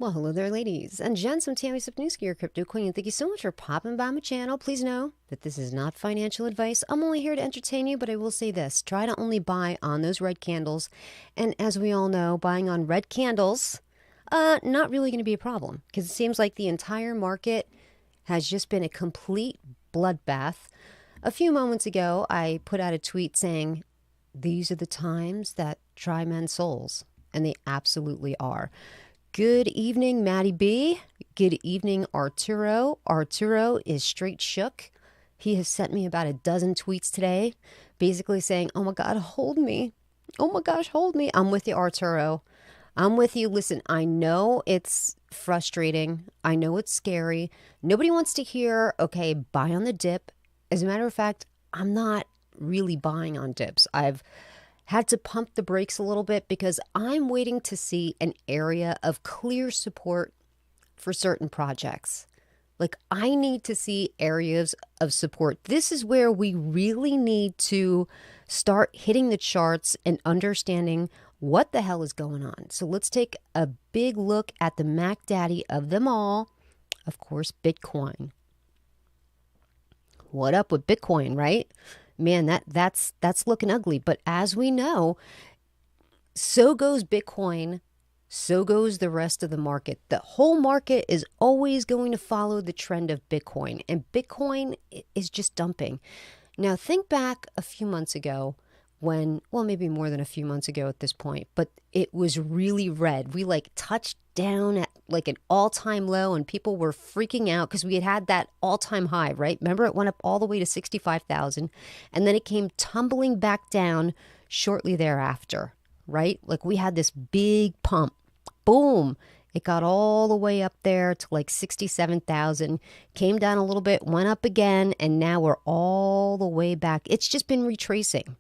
Well, hello there, ladies and gents. I'm Tammy Sipniewski, your crypto queen. Thank you so much for popping by my channel. Please know that this is not financial advice. I'm only here to entertain you, but I will say this. Try to only buy on those red candles. And as we all know, buying on red candles, not really going to be a problem because it seems like the entire market has just been a complete bloodbath. A few moments ago, I put out a tweet saying, these are the times that try men's souls. And they absolutely are. Good evening, Maddie B. Good evening, Arturo. Arturo is straight shook. He has sent me about a dozen tweets today, basically saying, oh my God, hold me. Oh my gosh, hold me. I'm with you, Arturo. I'm with you. Listen, I know it's frustrating. I know it's scary. Nobody wants to hear, okay, buy on the dip. As a matter of fact, I'm not really buying on dips. I've had to pump the brakes a little bit because I'm waiting to see an area of clear support for certain projects. Like, I need to see areas of support. This is where we really need to start hitting the charts and understanding what the hell is going on. So let's take a big look at the Mac Daddy of them all, of course, Bitcoin. What up with Bitcoin, right? Man, that's looking ugly. But as we know, so goes Bitcoin, so goes the rest of the market. The whole market is always going to follow the trend of Bitcoin, and Bitcoin is just dumping. Now, think back a few months ago when, well, maybe more than a few months ago at this point, but it was really red. We like touched down at like an all-time low and people were freaking out because we had that all-time high, right? Remember, it went up all the way to 65,000 and then it came tumbling back down shortly thereafter, right? Like we had this big pump. Boom. It got all the way up there to like 67,000, came down a little bit, went up again, and now we're all the way back. It's just been retracing.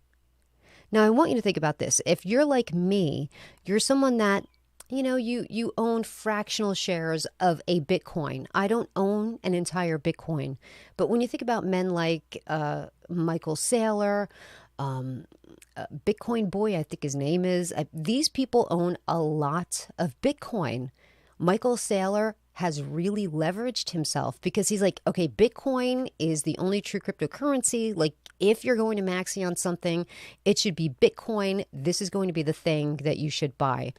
Now, I want you to think about this. If you're like me, you're someone that, you own fractional shares of a Bitcoin. I don't own an entire Bitcoin. But when you think about men like Michael Saylor, Bitcoin Boy, I think his name is, these people own a lot of Bitcoin. Michael Saylor has really leveraged himself because he's like, okay, Bitcoin is the only true cryptocurrency. Like, if you're going to maxi on something, it should be Bitcoin. This is going to be the thing that you should buy.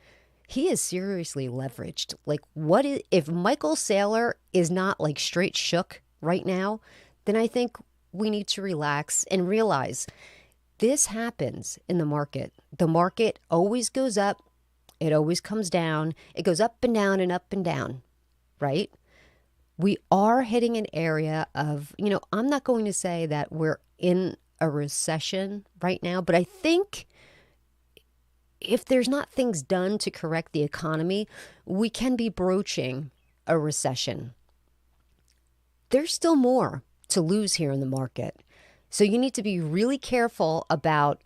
He is seriously leveraged. Like, what is, if Michael Saylor is not like straight shook right now, then I think we need to relax and realize this happens in the market. The market always goes up. It always comes down. It goes up and down and up and down, right? We are hitting an area of, I'm not going to say that we're in a recession right now, but I think if there's not things done to correct the economy, we can be broaching a recession. There's still more to lose here in the market. So you need to be really careful about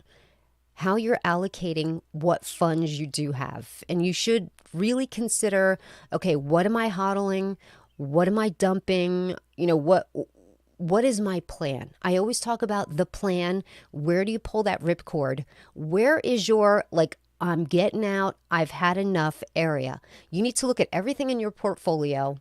how you're allocating what funds you do have. And you should really consider, okay, what am I hodling? What am I dumping? What is my plan? I always talk about the plan. Where do you pull that ripcord? Where is your, like, I'm getting out, I've had enough area? You need to look at everything in your portfolio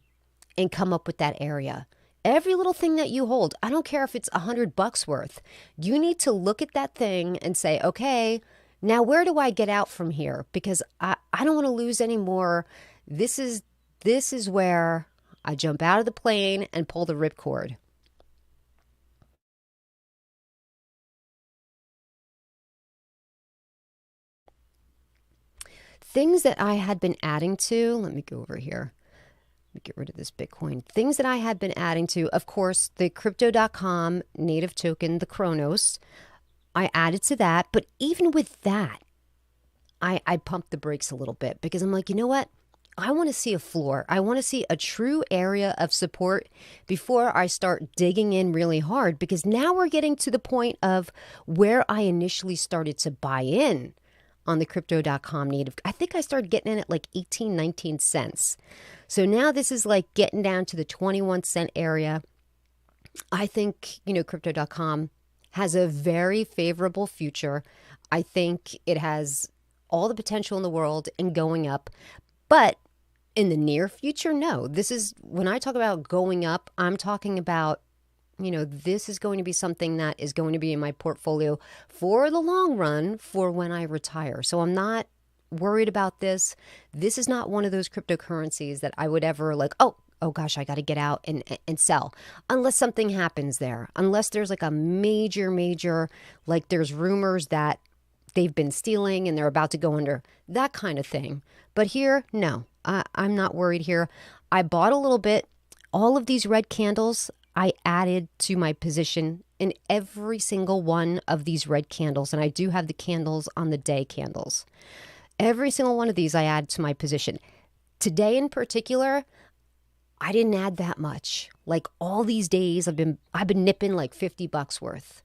and come up with that area. Every little thing that you hold, I don't care if it's $100 worth. You need to look at that thing and say, okay, now where do I get out from here? Because I don't want to lose any more. This is where I jump out of the plane and pull the ripcord. Things that I had been adding to, let me go over here. Let me get rid of this Bitcoin. Things that I had been adding to, of course, the crypto.com native token, the Chronos. I added to that. But even with that, I pumped the brakes a little bit because I'm like, you know what? I want to see a floor. I want to see a true area of support before I start digging in really hard, because now we're getting to the point of where I initially started to buy in on the crypto.com native. I think I started getting in at like 18, 19 cents. So now this is like getting down to the 21-cent area. I think, crypto.com has a very favorable future. I think it has all the potential in the world in going up. But In the near future, no. This is when I talk about going up, I'm talking about, this is going to be something that is going to be in my portfolio for the long run for when I retire. So I'm not worried about this. This is not one of those cryptocurrencies that I would ever like, oh gosh, I got to get out and sell unless something happens there. Unless there's like a major, like there's rumors that they've been stealing and they're about to go under, that kind of thing. But here, no, I'm not worried here. I bought a little bit. All of these red candles, I added to my position in every single one of these red candles. And I do have the candles on the day candles. Every single one of these I add to my position. Today in particular, I didn't add that much. Like all these days I've been nipping like $50 worth,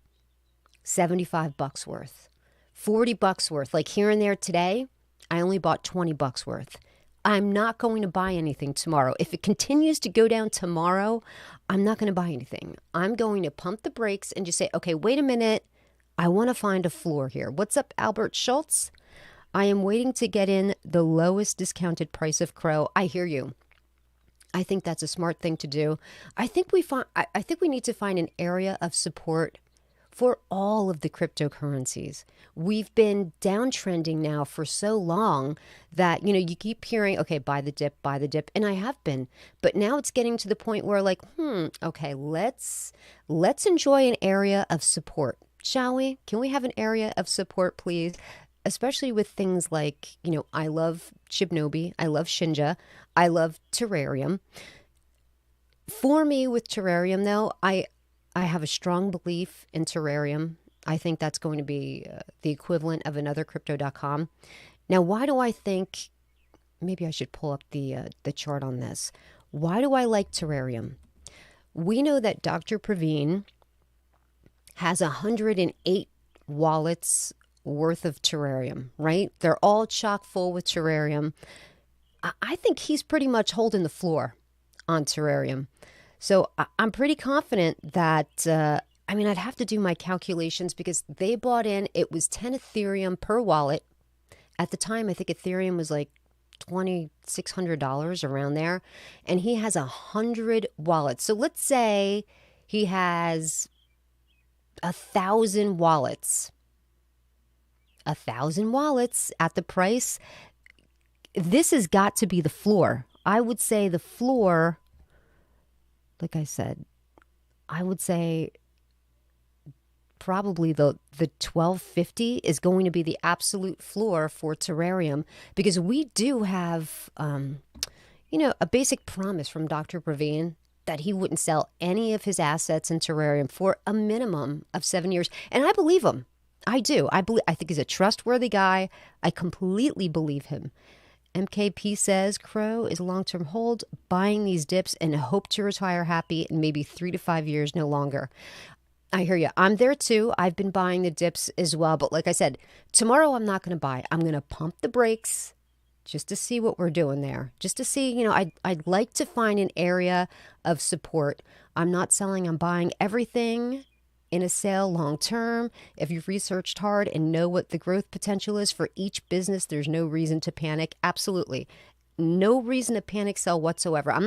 $75 worth, $40 worth. Like here and there today, I only bought $20 worth. I'm not going to buy anything tomorrow. If it continues to go down tomorrow, I'm not going to buy anything. I'm going to pump the brakes and just say, okay, wait a minute. I want to find a floor here. What's up, Albert Schultz? I am waiting to get in the lowest discounted price of Crow. I hear you. I think that's a smart thing to do. I think we need to find an area of support for all of the cryptocurrencies. We've been downtrending now for so long that, you keep hearing, okay, buy the dip. And I have been, but now it's getting to the point where like, okay, let's enjoy an area of support, shall we? Can we have an area of support, please? Especially with things like, I love Shibnobi, I love Shinja, I love Terrarium. For me with Terrarium though, I have a strong belief in Terrarium. I think that's going to be the equivalent of another crypto.com. Now, why do I think, maybe I should pull up the chart on this. Why do I like Terrarium? We know that Dr. Praveen has 108 wallets worth of Terrarium, right? They're all chock full with Terrarium. I think he's pretty much holding the floor on Terrarium. So I'm pretty confident that, I'd have to do my calculations because they bought in, it was 10 Ethereum per wallet. At the time, I think Ethereum was like $2,600 around there. And he has 100 wallets. So let's say he has 1,000 wallets. 1,000 wallets at the price. This has got to be the floor. I would say the floor, like I said, I would say probably the 1,250 is going to be the absolute floor for Terrarium because we do have, a basic promise from Dr. Praveen that he wouldn't sell any of his assets in Terrarium for a minimum of 7 years. And I believe him. I do. I think he's a trustworthy guy. I completely believe him. MKP says Crow is a long-term hold, buying these dips and hope to retire happy in maybe 3 to 5 years, no longer. I hear you. I'm there too. I've been buying the dips as well. But like I said, tomorrow I'm not going to buy. I'm going to pump the brakes just to see what we're doing there. Just to see, I'd like to find an area of support. I'm not selling. I'm buying everything in a sale long term. If you've researched hard and know what the growth potential is for each business, there's no reason to panic. Absolutely. No reason to panic sell whatsoever. I'm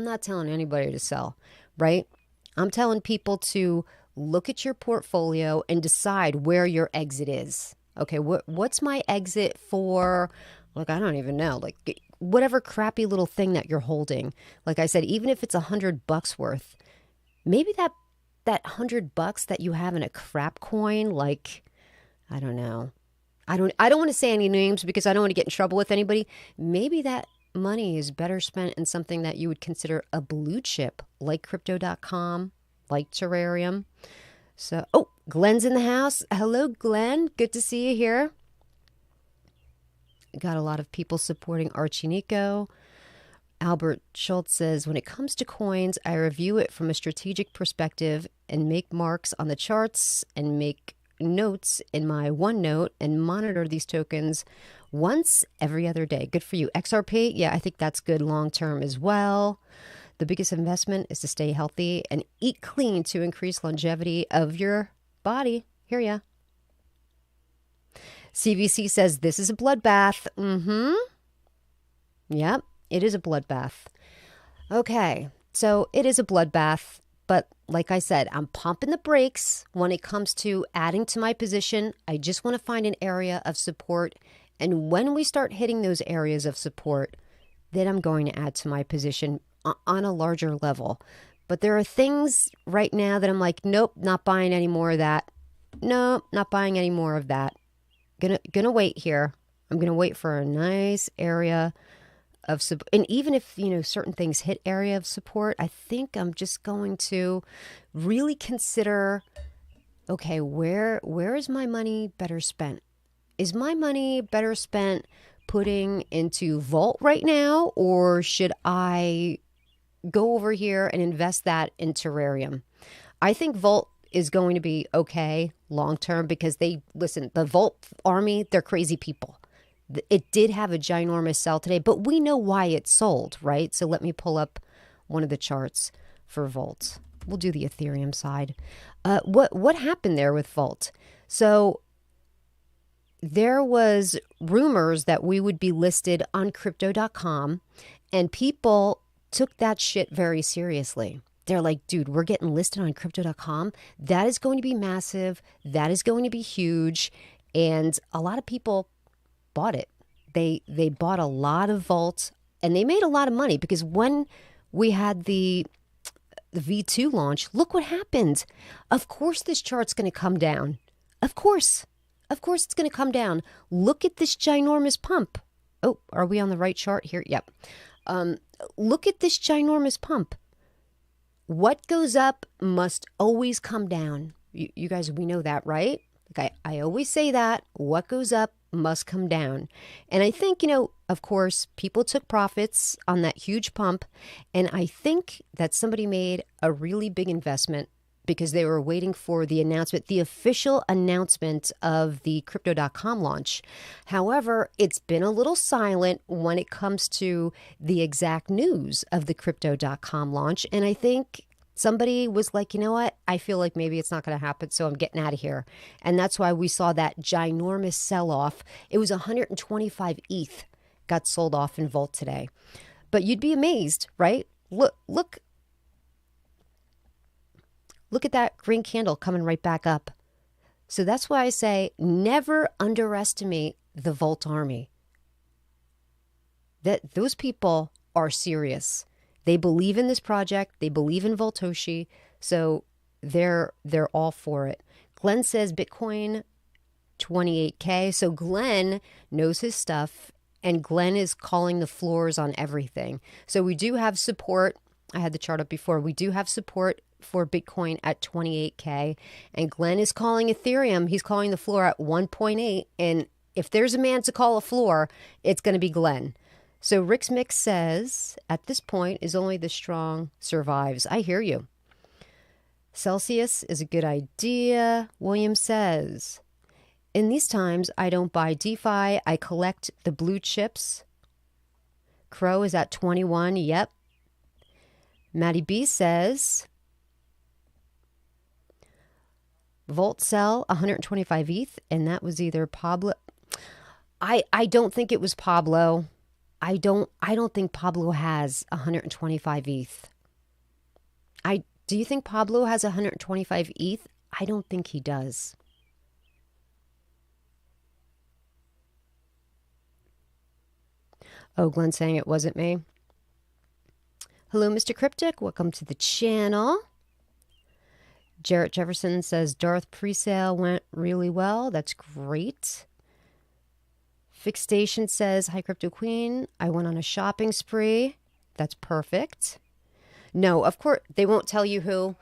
not telling anybody to sell, right? I'm telling people to look at your portfolio and decide where your exit is. Okay, what's my exit for? Like, I don't even know. Like, whatever crappy little thing that you're holding. Like I said, even if it's $100 worth, maybe that $100 that you have in a crap coin, like, I don't know. I don't want to say any names because I don't want to get in trouble with anybody. Maybe that money is better spent in something that you would consider a blue chip, like crypto.com, like Terrarium. So, Glenn's in the house. Hello, Glenn. Good to see you here. Got a lot of people supporting ArchieNico. Albert Schultz says, when it comes to coins, I review it from a strategic perspective and make marks on the charts and make notes in my OneNote and monitor these tokens once every other day. Good for you. XRP, yeah, I think that's good long term as well. The biggest investment is to stay healthy and eat clean to increase longevity of your body. Hear ya. CVC says, this is a bloodbath. Yep. It is a bloodbath. Okay, so it is a bloodbath, but like I said, I'm pumping the brakes when it comes to adding to my position. I just want to find an area of support. And when we start hitting those areas of support, then I'm going to add to my position on a larger level. But there are things right now that I'm like, nope, not buying any more of that. Nope, not buying any more of that. Gonna wait here. I'm gonna wait for a nice area of support. And even if, certain things hit area of support, I think I'm just going to really consider, okay, where is my money better spent? Is my money better spent putting into Vault right now, or should I go over here and invest that in Terrarium? I think Vault is going to be okay long term because the Vault army, they're crazy people. It did have a ginormous sell today, but we know why it sold, right? So let me pull up one of the charts for Vault. We'll do the Ethereum side. What happened there with Vault? So there was rumors that we would be listed on crypto.com, and people took that shit very seriously. They're like, dude, we're getting listed on crypto.com. That is going to be massive. That is going to be huge. And a lot of people bought it. They bought a lot of Vault, and they made a lot of money because when we had the V2 launch, look what happened. Of course this chart's going to come down. Of course it's going to come down. Look at this ginormous pump. Oh, are we on the right chart here? Yep. Look at this ginormous pump. What goes up must always come down. You guys, we know that, right? Like I always say that. What goes up must come down. And I think, of course, people took profits on that huge pump. And I think that somebody made a really big investment because they were waiting for the announcement, the official announcement of the crypto.com launch. However, it's been a little silent when it comes to the exact news of the crypto.com launch. And I think somebody was like, you know what? I feel like maybe it's not going to happen, so I'm getting out of here. And that's why we saw that ginormous sell-off. It was 125 ETH got sold off in Vault today. But you'd be amazed, right? Look at that green candle coming right back up. So that's why I say never underestimate the Vault army. That those people are serious. They believe in this project. They believe in Vaultoshi. So they're all for it. Glenn says Bitcoin 28K. So Glenn knows his stuff, and Glenn is calling the floors on everything. So we do have support. I had the chart up before. We do have support for Bitcoin at 28K, and Glenn is calling Ethereum. He's calling the floor at 1.8. And if there's a man to call a floor, it's going to be Glenn. So Rick's Mix says, at this point, is only the strong survives. I hear you. Celsius is a good idea. William says, in these times, I don't buy DeFi. I collect the blue chips. Crow is at 21. Yep. Maddie B says, Volt sell 125 ETH, and that was either Pablo. I don't think it was Pablo. I don't think Pablo has 125 ETH. Do you think Pablo has 125 ETH? I don't think he does. Oh, Glenn saying it wasn't me. Hello, Mr. Cryptic. Welcome to the channel. Jarrett Jefferson says Darth presale went really well. That's great. Fixed Station says, hi, Crypto Queen. I went on a shopping spree. That's perfect. No, of course, they won't tell you who.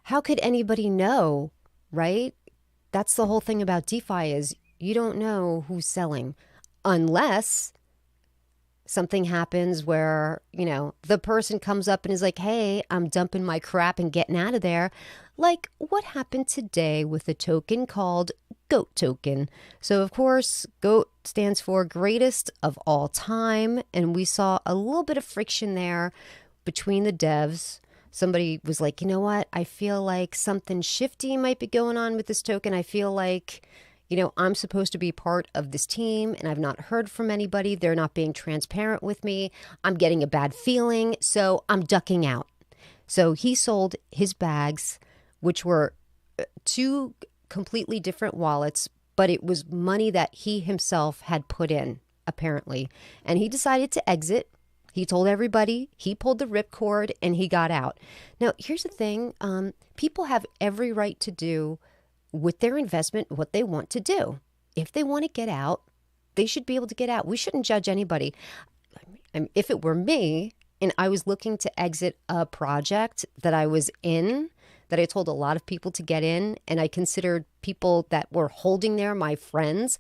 How could anybody know, right? That's the whole thing about DeFi is you don't know who's selling unless something happens where, the person comes up and is like, hey, I'm dumping my crap and getting out of there. Like what happened today with a token called GOAT token. So of course, GOAT stands for greatest of all time. And we saw a little bit of friction there between the devs. Somebody was like, you know what? I feel like something shifty might be going on with this token. I feel like, I'm supposed to be part of this team and I've not heard from anybody. They're not being transparent with me. I'm getting a bad feeling, so I'm ducking out. So he sold his bags, which were two completely different wallets, but it was money that he himself had put in, apparently. And he decided to exit. He told everybody, he pulled the ripcord, and he got out. Now, here's the thing. People have every right to do with their investment what they want to do. If they want to get out, they should be able to get out. We shouldn't judge anybody. If it were me and I was looking to exit a project that I was in, that I told a lot of people to get in, and I considered people that were holding there my friends,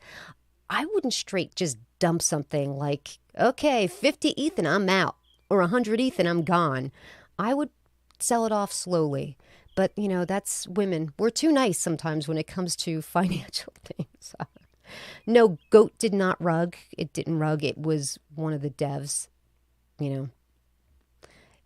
I wouldn't straight just dump something like, okay, 50 ETH and I'm out, or 100 ETH and I'm gone. I would sell it off slowly. But, that's women. We're too nice sometimes when it comes to financial things. No, Goat did not rug. It didn't rug. It was one of the devs,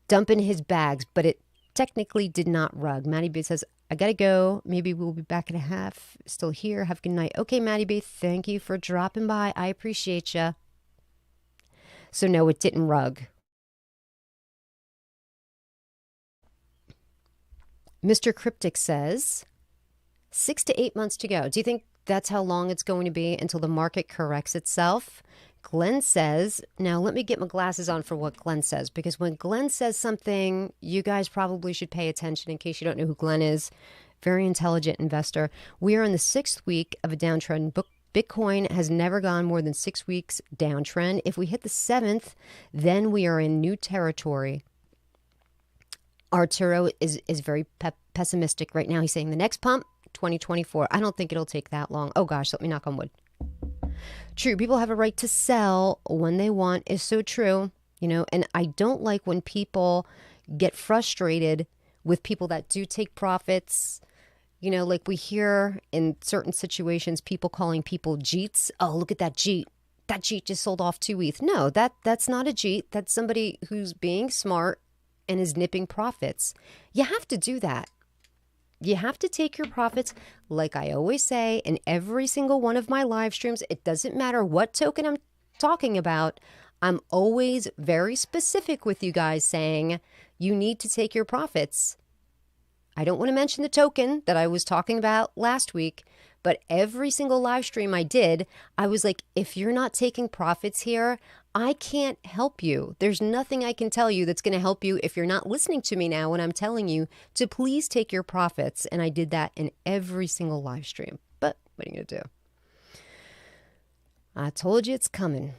dumping his bags, but it technically did not rug. Maddie B says, I gotta go. Maybe we'll be back in a half. Still here. Have a good night. Okay, Maddie B, thank you for dropping by. I appreciate you. So no, it didn't rug. Mr. Cryptic says 6 to 8 months to go. Do you think that's how long it's going to be until the market corrects itself? Glenn says, now let me get my glasses on for what Glenn says, because when Glenn says something, you guys probably should pay attention in case you don't know who Glenn is. Very intelligent investor. We are in the 6th week of a downtrend. Bitcoin has never gone more than 6 weeks downtrend. If we hit the 7th, then we are in new territory. Arturo is very pessimistic right now. He's saying the next pump, 2024. I don't think it'll take that long. Oh gosh, let me knock on wood. True, people have a right to sell when they want is so true, and I don't like when people get frustrated with people that do take profits. Like we hear in certain situations, people calling people jeets. Oh, look at that jeet. That jeet just sold off 2 ETH. No, that's not a jeet. That's somebody who's being smart and is nipping profits. You have to do that. You have to take your profits, like I always say in every single one of my live streams. It doesn't matter what token I'm talking about. I'm always very specific with you guys saying you need to take your profits. I don't want to mention the token that I was talking about last week, but every single live stream I did, I was like, if you're not taking profits here, I can't help you. There's nothing I can tell you that's going to help you if you're not listening to me now when I'm telling you to please take your profits. And I did that in every single live stream. But what are you going to do? I told you it's coming.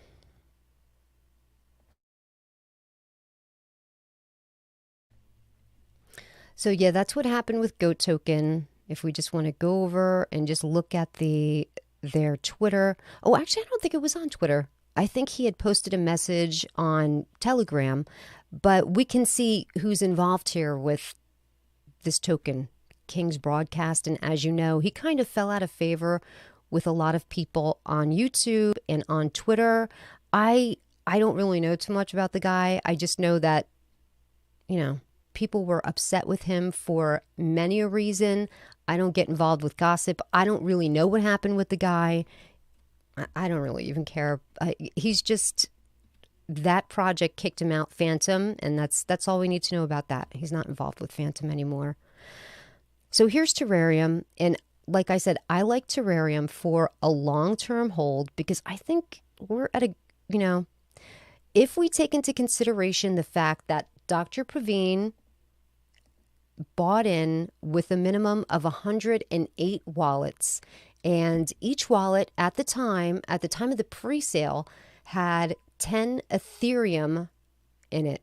So yeah, that's what happened with Goat Token. If we just want to go over and just look at their Twitter. Oh, actually, I don't think it was on Twitter. I think he had posted a message on Telegram, but we can see who's involved here with this token, King's Broadcast. And as you know, he kind of fell out of favor with a lot of people on YouTube and on Twitter. I don't really know too much about the guy. I just know that, people were upset with him for many a reason. I don't get involved with gossip. I don't really know what happened with the guy. I don't really even care. He's just, that project kicked him out, Phantom, and that's all we need to know about that. He's not involved with Phantom anymore. So here's Terrarium, and like I said, I like Terrarium for a long-term hold because I think we're at a, if we take into consideration the fact that Dr. Praveen bought in with a minimum of 108 wallets, and each wallet at the time of the pre-sale had 10 Ethereum in it.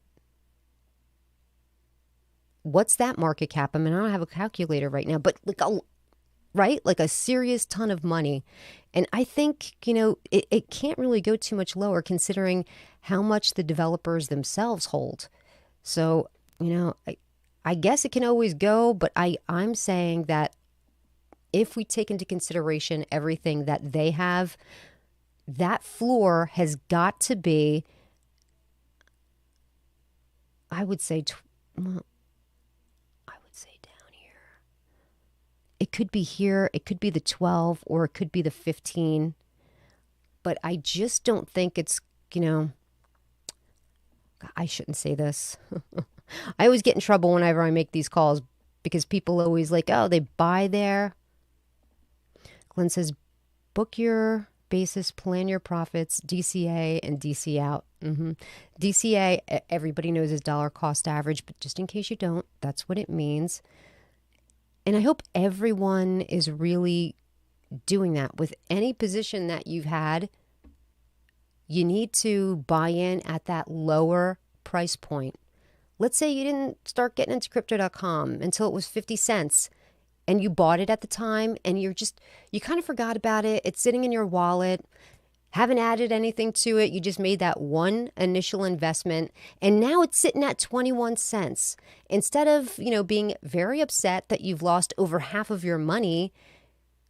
What's that market cap? I mean, I don't have a calculator right now, but like a serious ton of money. And I think, it can't really go too much lower considering how much the developers themselves hold. So, I guess it can always go, but I'm saying that if we take into consideration everything that they have, that floor has got to be, I would say down here, It could be here, it could be the 12, or it could be the 15. But I just don't think it's, you know, I shouldn't say this. I always get in trouble whenever I make these calls because people always like, oh, they buy there. Glenn says, book your basis, plan your profits, DCA and DC out. DCA, everybody knows is dollar cost average, but just in case you don't, that's what it means. And I hope everyone is really doing that with any position that you've had. You need to buy in at that lower price point. Let's say you didn't start getting into crypto.com until it was 50 cents and you bought it at the time and you kind of forgot about it. It's sitting in your wallet, haven't added anything to it. You just made that one initial investment and now it's sitting at 21 cents. Instead of, being very upset that you've lost over half of your money,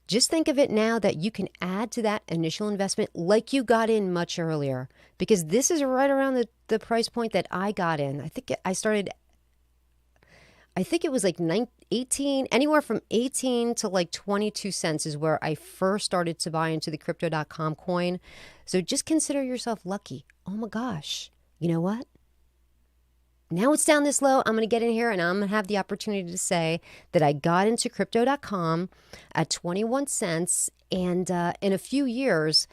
just think of it now that you can add to that initial investment like you got in much earlier, because this is right around the price point that I got in. I think it was like 18, anywhere from 18 to like 22 cents is where I first started to buy into the crypto.com coin. So just consider yourself lucky. Oh my gosh. You know what? Now it's down this low. I'm going to get in here and I'm going to have the opportunity to say that I got into crypto.com at 21 cents. And in a few years,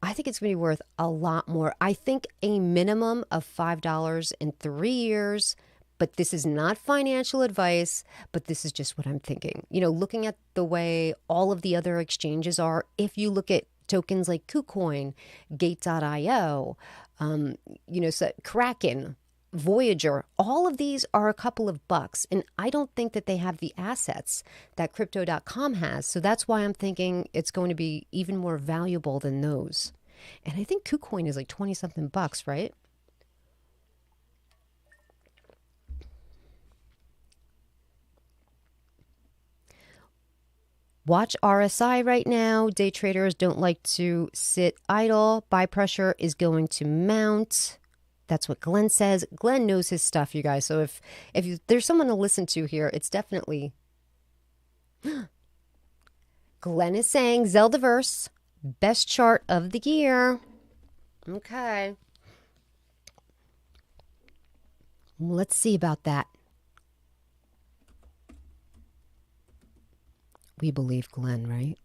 I think it's going to be worth a lot more. I think a minimum of $5 in 3 years. But this is not financial advice, but this is just what I'm thinking. Looking at the way all of the other exchanges are, if you look at tokens like KuCoin, Gate.io, so Kraken, Voyager, all of these are a couple of bucks. And I don't think that they have the assets that crypto.com has. So that's why I'm thinking it's going to be even more valuable than those. And I think KuCoin is like 20 something bucks, right? Watch RSI right now. Day traders don't like to sit idle. Buy pressure is going to mount. That's what Glenn says. Glenn knows his stuff, you guys. So if there's someone to listen to here, it's definitely Glenn is saying Zeldaverse, best chart of the year. Okay. Let's see about that. We believe Glenn, right?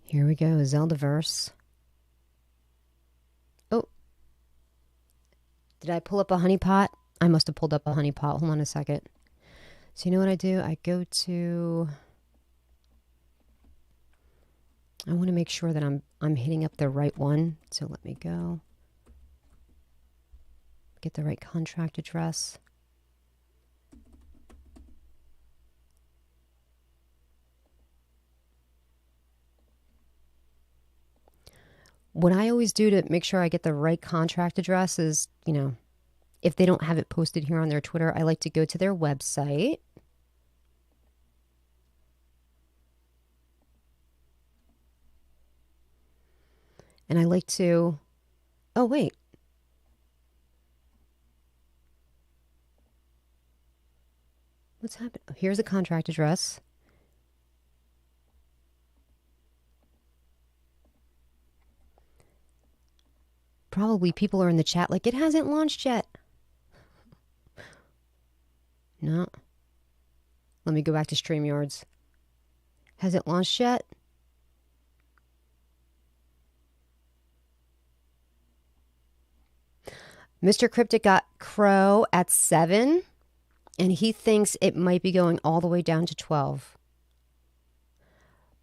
Here we go, Zeldaverse. Oh. Did I pull up a honeypot? I must have pulled up a honeypot. Hold on a second. So you know what I do? I go to... I want to make sure that I'm hitting up the right one. So let me go. Get the right contract address. What I always do to make sure I get the right contract address is, if they don't have it posted here on their Twitter, I like to go to their website. And I like to, oh wait. What's happening? Here's a contract address. Probably people are in the chat like, it hasn't launched yet. No. Let me go back to StreamYards. Has it launched yet? Mr. Cryptic got Crow at 7. And he thinks it might be going all the way down to 12.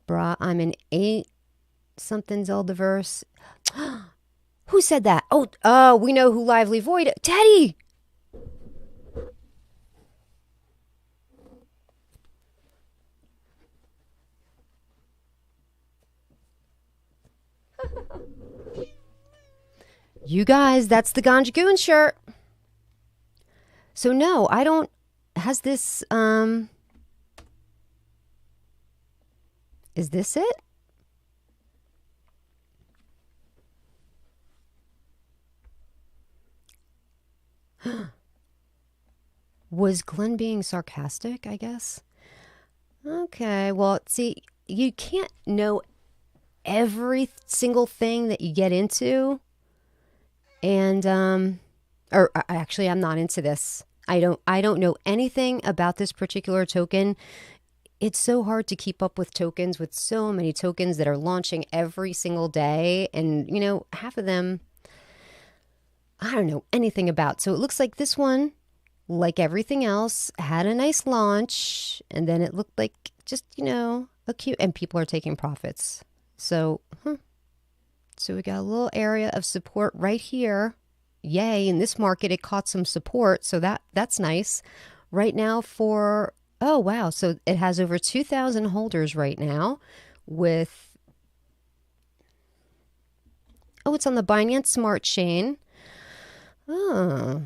Bruh, I'm an 8 something Zeldaverse. Who said that? Oh, we know who Lively Void. Teddy! You guys, that's the Ganja Goon shirt. So no, I don't... Has this, is this it? Was Glenn being sarcastic, I guess? Okay, well, see, you can't know every single thing that you get into. And or actually I'm not into this. I don't know anything about this particular token. It's so hard to keep up with tokens, with so many tokens that are launching every single day, and half of them I don't know anything about. So it looks like this one, like everything else, had a nice launch, and then it looked like just, a cute, and people are taking profits. So, so we got a little area of support right here. Yay, in this market it caught some support, so that's nice. Right now for, oh wow, so it has over 2,000 holders right now with, oh, it's on the Binance Smart Chain. Oh.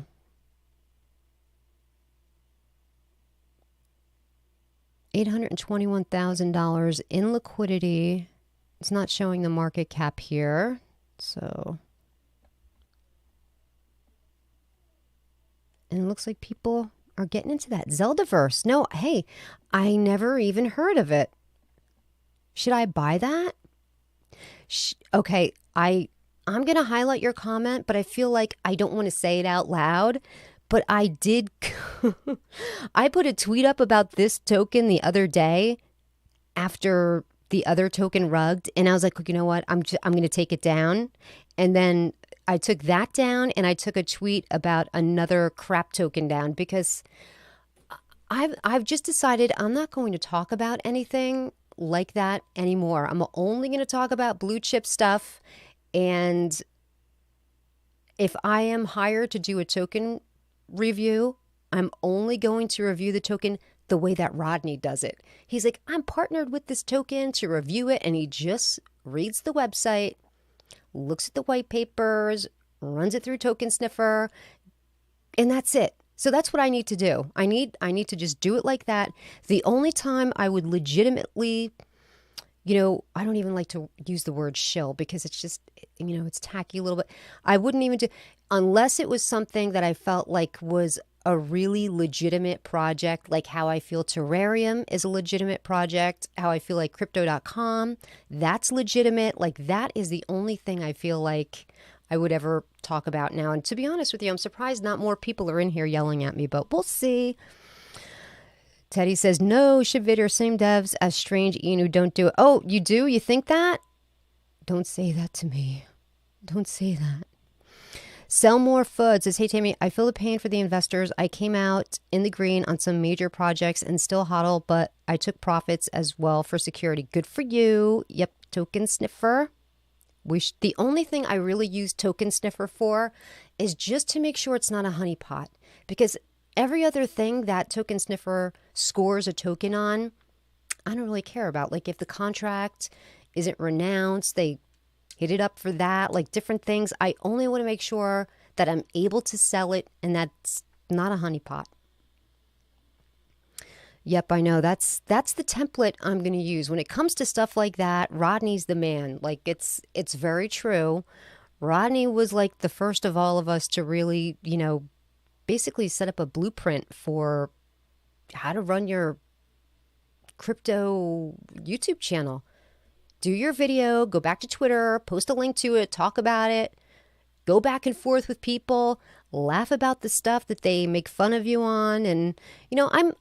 $821,000 in liquidity. It's not showing the market cap here. So, and it looks like people are getting into that Zeldaverse. No, hey, I never even heard of it. Should I buy that? Okay, I'm going to highlight your comment, but I feel like I don't want to say it out loud. But I did, I put a tweet up about this token the other day after the other token rugged. And I was like, you know what? I'm going to take it down. And then I took that down and I took a tweet about another crap token down because I've just decided I'm not going to talk about anything like that anymore. I'm only going to talk about blue chip stuff. And if I am hired to do a token review, I'm only going to review the token the way that Rodney does it. He's like, I'm partnered with this token to review it, and he just reads the website, looks at the white papers, runs it through Token Sniffer, and that's it. So that's what I need to do. I need to just do it like that. The only time I would legitimately, I don't even like to use the word shill because it's just, it's tacky a little bit. I wouldn't even do, unless it was something that I felt like was a really legitimate project, like how I feel Terrarium is a legitimate project, how I feel like Crypto.com, that's legitimate. Like that is the only thing I feel like I would ever talk about now. And to be honest with you, I'm surprised not more people are in here yelling at me, but we'll see. Teddy says, no, Shibvid are same devs as Strange Inu don't do it. Oh, you do? You think that? Don't say that to me. Don't say that. Sell More Food says, hey, Tammy, I feel the pain for the investors. I came out in the green on some major projects and still hodl, but I took profits as well for security. Good for you. Yep, Token Sniffer. The only thing I really use Token Sniffer for is just to make sure it's not a honeypot. Because every other thing that Token Sniffer scores a token on, I don't really care about. Like if the contract isn't renounced, they hit it up for that, like different things. I only want to make sure that I'm able to sell it and that's not a honeypot. Yep, I know. That's the template I'm going to use. When it comes to stuff like that, Rodney's the man. Like it's very true. Rodney was like the first of all of us to really, basically set up a blueprint for how to run your crypto YouTube channel. Do your video, go back to Twitter, post a link to it, talk about it, go back and forth with people, laugh about the stuff that they make fun of you on. And,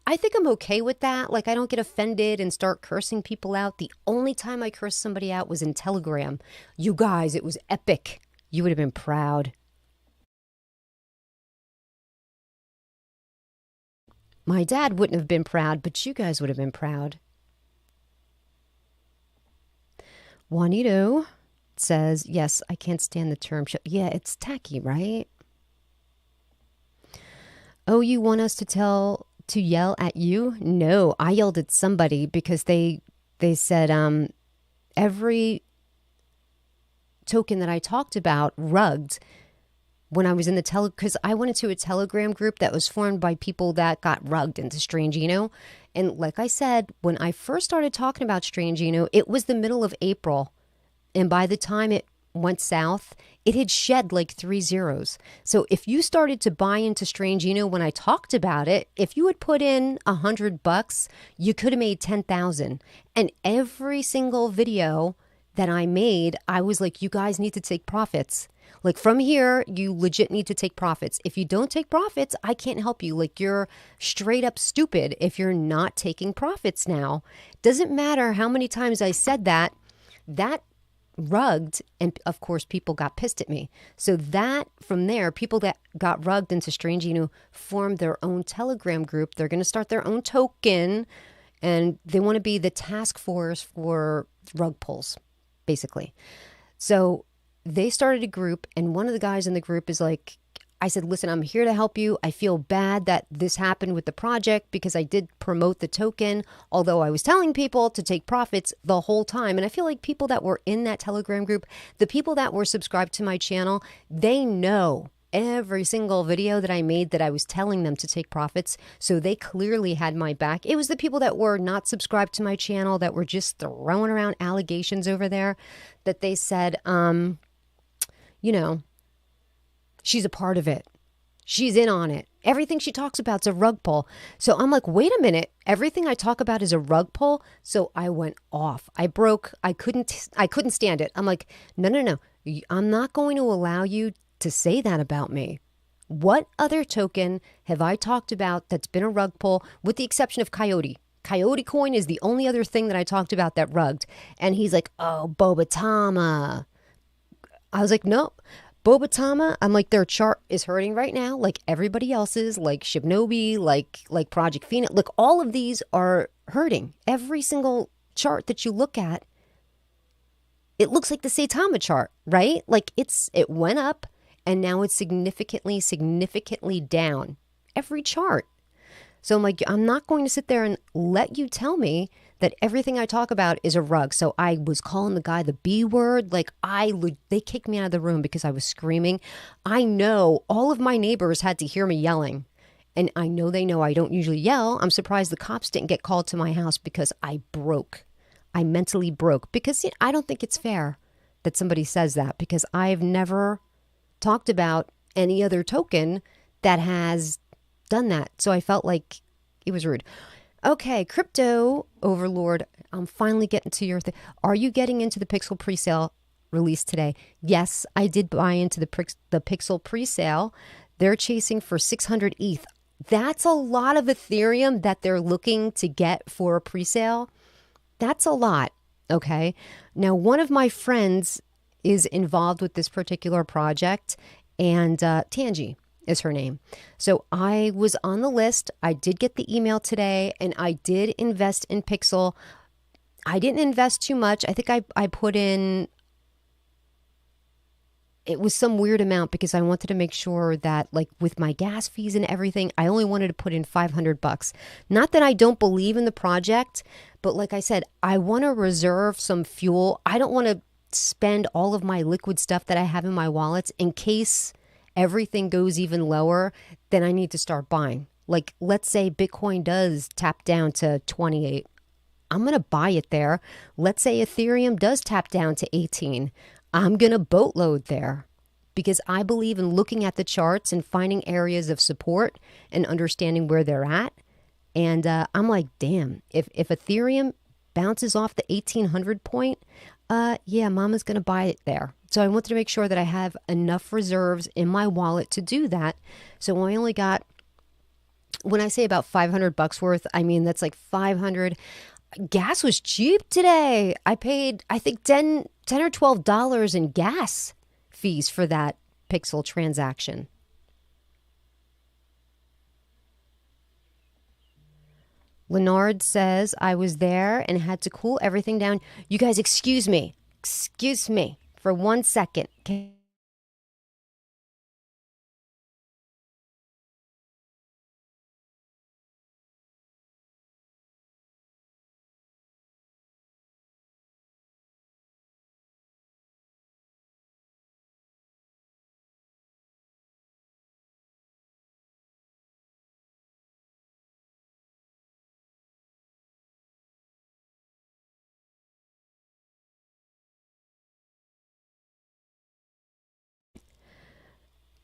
I think I'm okay with that. Like, I don't get offended and start cursing people out. The only time I cursed somebody out was in Telegram. You guys, it was epic. You would have been proud. My dad wouldn't have been proud, but you guys would have been proud. Juanito says, yes, I can't stand the term. Yeah, it's tacky, right? Oh, you want us to yell at you? No, I yelled at somebody because they said every token that I talked about rugged when I was in the because I went into a Telegram group that was formed by people that got rugged into Strange Inu. And like I said, when I first started talking about Strange Inu, it was the middle of April. And by the time it went south, it had shed like 3 zeros. So if you started to buy into Strangino when I talked about it, if you had put in $100, you could have made 10,000. And every single video that I made, I was like, you guys need to take profits. Like from here, you legit need to take profits. If you don't take profits, I can't help you. Like you're straight up stupid if you're not taking profits now. Doesn't matter how many times I said that. That rugged, and of course people got pissed at me. So that from there, people that got rugged into Strangino formed their own Telegram group. They're going to start their own token, and they want to be the task force for rug pulls, basically. So they started a group, and one of the guys in the group is like, I said, listen, I'm here to help you. I feel bad that this happened with the project because I did promote the token, although I was telling people to take profits the whole time. And I feel like people that were in that Telegram group, the people that were subscribed to my channel, they know every single video that I made that I was telling them to take profits. So they clearly had my back. It was the people that were not subscribed to my channel that were just throwing around allegations over there that they said, you know, she's a part of it. She's in on it. Everything she talks about is a rug pull. So I'm like, wait a minute. Everything I talk about is a rug pull. So I went off. I broke. I couldn't stand it. I'm like, no. I'm not going to allow you to say that about me. What other token have I talked about that's been a rug pull, with the exception of Coyote? Coyote coin is the only other thing that I talked about that rugged. And he's like, oh, Bobatama. I was like, no. Bobatama, I'm like, their chart is hurting right now, like everybody else's, like Shibnobi, like Project Phoenix. Look, all of these are hurting. Every single chart that you look at, it looks like the Saitama chart, right? Like it went up and now it's significantly down. Every chart. So I'm like, I'm not going to sit there and let you tell me that everything I talk about is a rug. So I was calling the guy the B word. Like they kicked me out of the room because I was screaming. I know all of my neighbors had to hear me yelling. And I know they know I don't usually yell. I'm surprised the cops didn't get called to my house because I broke. I mentally broke because I don't think it's fair that somebody says that, because I've never talked about any other token that has done that. So I felt like it was rude. Okay, crypto overlord, I'm finally getting to your thing. Are you getting into the Pixel presale release today? Yes, I did buy into the Pixel presale. They're chasing for 600 ETH. That's a lot of Ethereum that they're looking to get for a presale. That's a lot. Okay. Now, one of my friends is involved with this particular project, and Tangi is her name. So I was on the list. I did get the email today, and I did invest in Pixel. I didn't invest too much. I think I put in, it was some weird amount because I wanted to make sure that, like, with my gas fees and everything, I only wanted to put in $500. Not that I don't believe in the project, but like I said, I want to reserve some fuel. I don't want to spend all of my liquid stuff that I have in my wallets in case everything goes even lower. Then I need to start buying. Like, let's say Bitcoin does tap down to 28. I'm going to buy it there. Let's say Ethereum does tap down to 18. I'm going to boatload there because I believe in looking at the charts and finding areas of support and understanding where they're at. And I'm like, damn, if Ethereum bounces off the 1800 point, yeah, mama's going to buy it there. So I wanted to make sure that I have enough reserves in my wallet to do that. So I only got, when I say about $500 worth, I mean, that's like 500. Gas was cheap today. I paid, I think, $10 or $12 in gas fees for that Pixel transaction. Leonard says, I was there and had to cool everything down. You guys, excuse me for 1 second. Okay.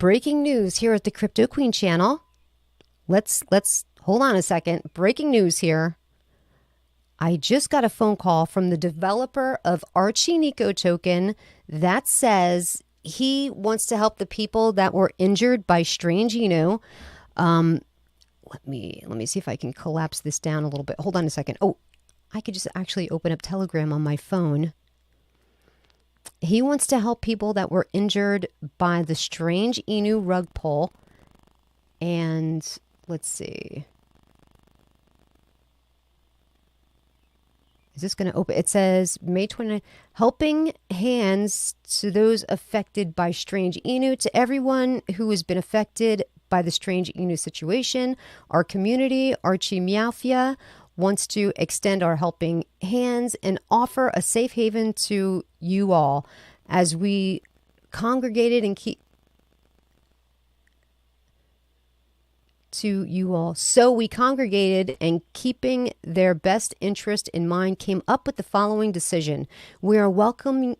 Breaking news here at the Crypto Queen channel. Let's hold on a second. Breaking news here. I just got a phone call from the developer of ArchieNico token that says he wants to help the people that were injured by Strange Inu. Let me see if I can collapse this down a little bit. Hold on a second. Oh, I could just actually open up Telegram on my phone. He wants to help people that were injured by the Strange Inu rug pull. And let's see. Is this going to open? It says May 29th, helping hands to those affected by Strange Inu. To everyone who has been affected by the Strange Inu situation, our community, ArchieMiafia, wants to extend our helping hands and offer a safe haven to you all as we congregated and keep to you all. So we congregated and keeping their best interest in mind came up with the following decision. We are welcoming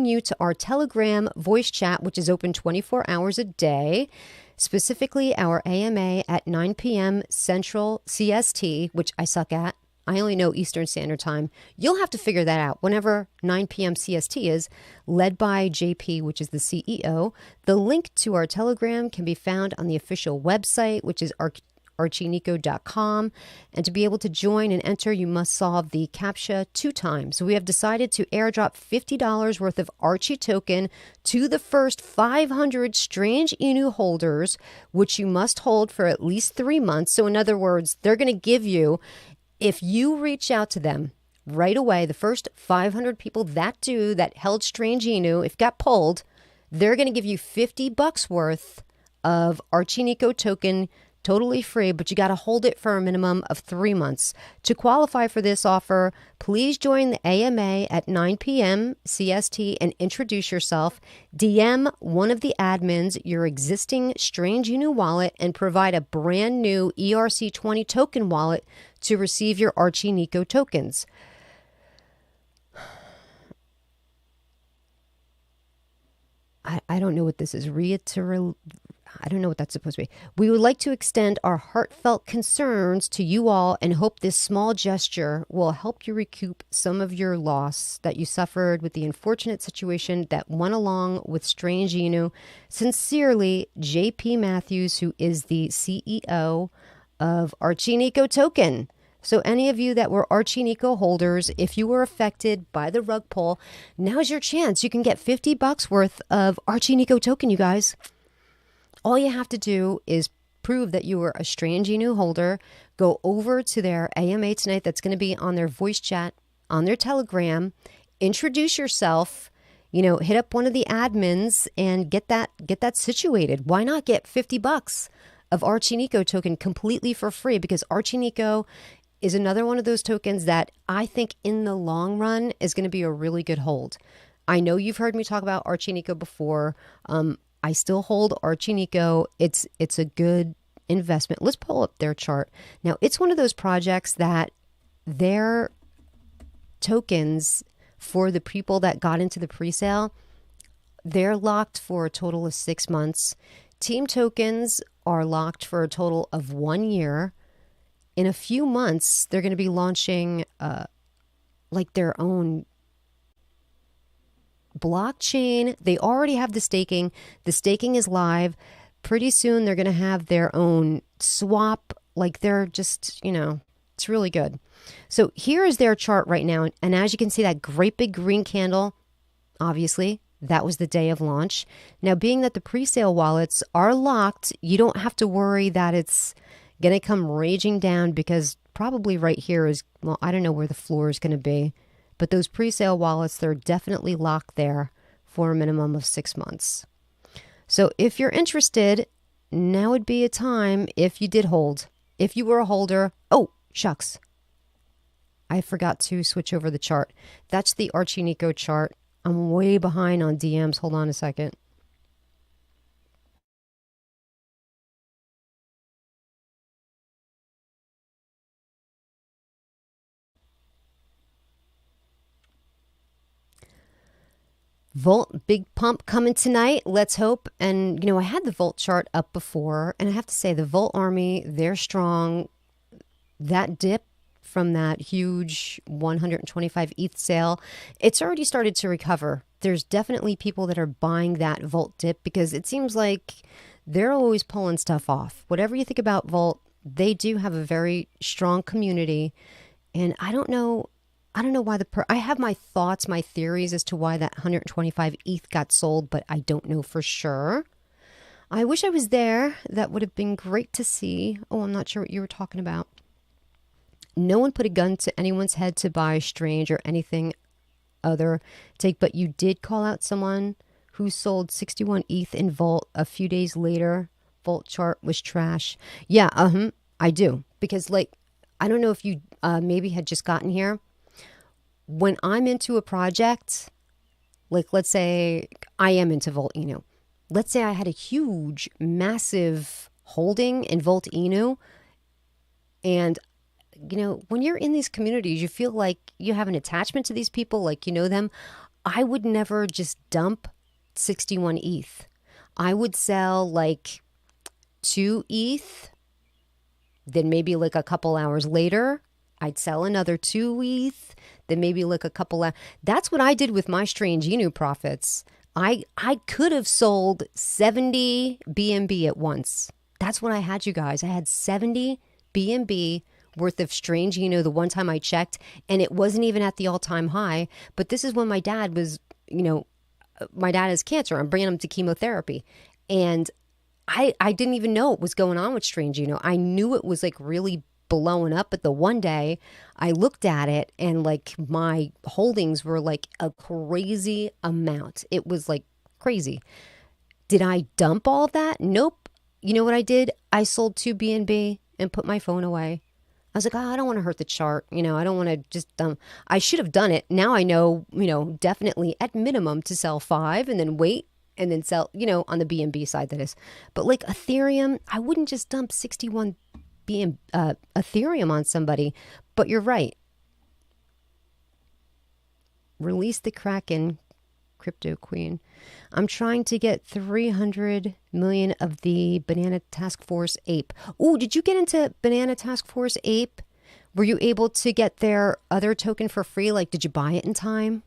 you to our Telegram voice chat, which is open 24 hours a day. Specifically, our AMA at 9 p.m. Central CST, which I suck at. I only know Eastern Standard Time. You'll have to figure that out whenever 9 p.m. CST is, led by JP, which is the CEO. The link to our Telegram can be found on the official website, which is ArchieNico.com. And to be able to join and enter, you must solve the CAPTCHA 2 times. So we have decided to airdrop $50 worth of Archie token to the first 500 Strange Inu holders, which you must hold for at least 3 months. So in other words, they're going to give you, if you reach out to them right away, the first 500 people that held Strange Inu, if got pulled, they're going to give you $50 worth of ArchieNico token totally free, but you got to hold it for a minimum of 3 months. To qualify for this offer, please join the AMA at 9 p.m. CST and introduce yourself. DM one of the admins your existing Strange Inu wallet and provide a brand new ERC20 token wallet to receive your ArchieNico tokens. I don't know what this is. I don't know what that's supposed to be. We would like to extend our heartfelt concerns to you all and hope this small gesture will help you recoup some of your loss that you suffered with the unfortunate situation that went along with Strange Inu. Sincerely, JP Matthews, who is the CEO of ArchieNico token. So any of you that were ArchieNico holders, if you were affected by the rug pull, now's your chance. You can get $50 worth of ArchieNico token, you guys. All you have to do is prove that you were a Strange Inu holder. Go over to their AMA tonight. That's going to be on their voice chat, on their Telegram. Introduce yourself. Hit up one of the admins and get that situated. Why not get $50 of ArchieNico token completely for free? Because ArchieNico is another one of those tokens that I think in the long run is going to be a really good hold. I know you've heard me talk about ArchieNico before. I still hold ArchieNico. It's a good investment. Let's pull up their chart. Now, it's one of those projects that their tokens for the people that got into the pre-sale, they're locked for a total of 6 months. Team tokens are locked for a total of 1 year. In a few months, they're going to be launching their own blockchain. They already have the staking. The staking is live. Pretty soon they're going to have their own swap. They're just, it's really good. So here is their chart right now. And as you can see, that great big green candle, obviously, that was the day of launch. Now, being that the pre-sale wallets are locked, you don't have to worry that it's going to come raging down, because probably right here is, well, I don't know where the floor is going to be. But those pre-sale wallets, they're definitely locked there for a minimum of 6 months. So if you're interested, now would be a time if you did hold. If you were a holder, oh, shucks. I forgot to switch over the chart. That's the ArchieNico chart. I'm way behind on DMs. Hold on a second. Volt big pump coming tonight. Let's hope. And I had the Volt chart up before, and I have to say the Volt Army, they're strong. That dip from that huge 125 ETH sale, it's already started to recover. There's definitely people that are buying that Volt dip because it seems like they're always pulling stuff off. Whatever you think about Volt, they do have a very strong community. And I don't know why I have my thoughts, my theories as to why that 125 ETH got sold, but I don't know for sure. I wish I was there. That would have been great to see. Oh, I'm not sure what you were talking about. No one put a gun to anyone's head to buy Strange or anything other take, but you did call out someone who sold 61 ETH in Volt a few days later. Volt chart was trash. Yeah, I do. Because I don't know if you maybe had just gotten here. When I'm into a project, let's say I am into Volt Inu. Let's say I had a huge, massive holding in Volt Inu, and when you're in these communities, you feel like you have an attachment to these people, like you know them. I would never just dump 61 ETH. I would sell 2 ETH. Then maybe a couple hours later, I'd sell another 2 ETH. Then maybe a couple hours. That's what I did with my Strange Inu profits. I could have sold 70 BNB at once. That's what I had, you guys. I had 70 BNB worth of Strange Inu the one time I checked, and it wasn't even at the all-time high. But this is when my dad was, my dad has cancer. I'm bringing him to chemotherapy, and I didn't even know what was going on with Strange Inu. I knew it was really blowing up, but the one day I looked at it and my holdings were a crazy amount. It was crazy. Did I dump all of that? Nope. You know what I did? I sold 2 BNB and put my phone away. I was like, I don't want to hurt the chart. I don't want to just I should have done it. Now I know, definitely at minimum to sell 5 and then wait and then sell, on the BNB side, that is. But Ethereum, I wouldn't just dump 61 Ethereum on somebody. But you're right. Release the Kraken, Crypto Queen. I'm trying to get 300 million of the Banana Task Force Ape. Oh, did you get into Banana Task Force Ape? Were you able to get their other token for free? Did you buy it in time?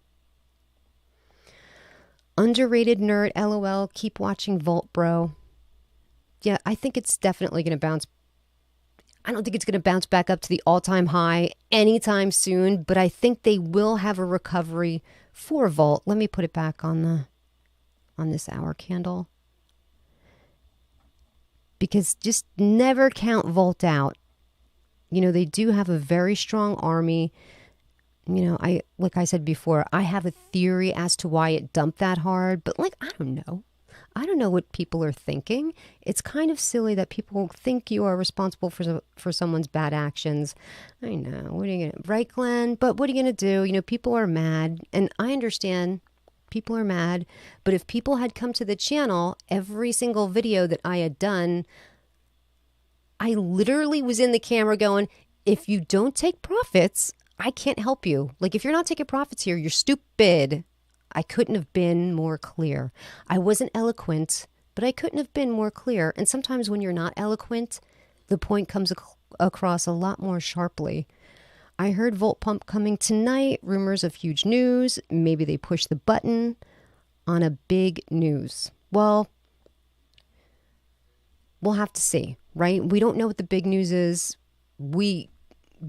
Underrated nerd, LOL. Keep watching Volt, bro. Yeah, I think it's definitely going to bounce. I don't think it's going to bounce back up to the all-time high anytime soon, but I think they will have a recovery for Volt. Let me put it back on this hour candle, because just never count Volt out. They do have a very strong army. Like I said before, I have a theory as to why it dumped that hard, but I don't know. I don't know what people are thinking. It's kind of silly that people think you are responsible for someone's bad actions. I know. What are you gonna, right, Glenn? But what are you gonna do? People are mad, and I understand people are mad. But if people had come to the channel, every single video that I had done, I literally was in the camera going, if you don't take profits, I can't help you. If you're not taking profits here, you're stupid. I couldn't have been more clear. I wasn't eloquent, but I couldn't have been more clear. And sometimes when you're not eloquent, the point comes across a lot more sharply. I heard Volt Pump coming tonight. Rumors of huge news. Maybe they push the button on a big news. Well, we'll have to see, right? We don't know what the big news is. We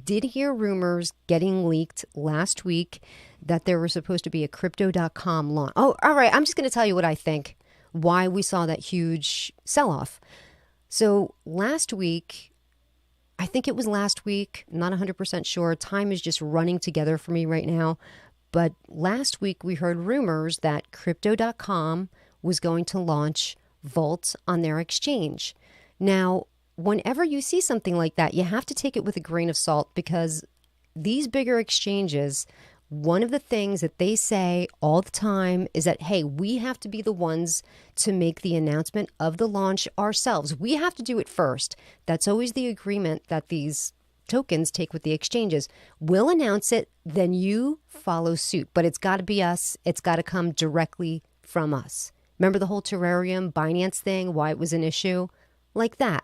did hear rumors getting leaked last week that there was supposed to be a crypto.com launch. Oh, all right. I'm just going to tell you what I think, why we saw that huge sell-off. So last week, I think it was last week, not 100% sure. Time is just running together for me right now. But last week, we heard rumors that crypto.com was going to launch Volt on their exchange. Now, whenever you see something like that, you have to take it with a grain of salt, because these bigger exchanges, one of the things that they say all the time is that, hey, we have to be the ones to make the announcement of the launch ourselves. We have to do it first. That's always the agreement that these tokens take with the exchanges. We'll announce it, then you follow suit. But it's got to be us. It's got to come directly from us. Remember the whole Terrarium Binance thing, why it was an issue? Like that.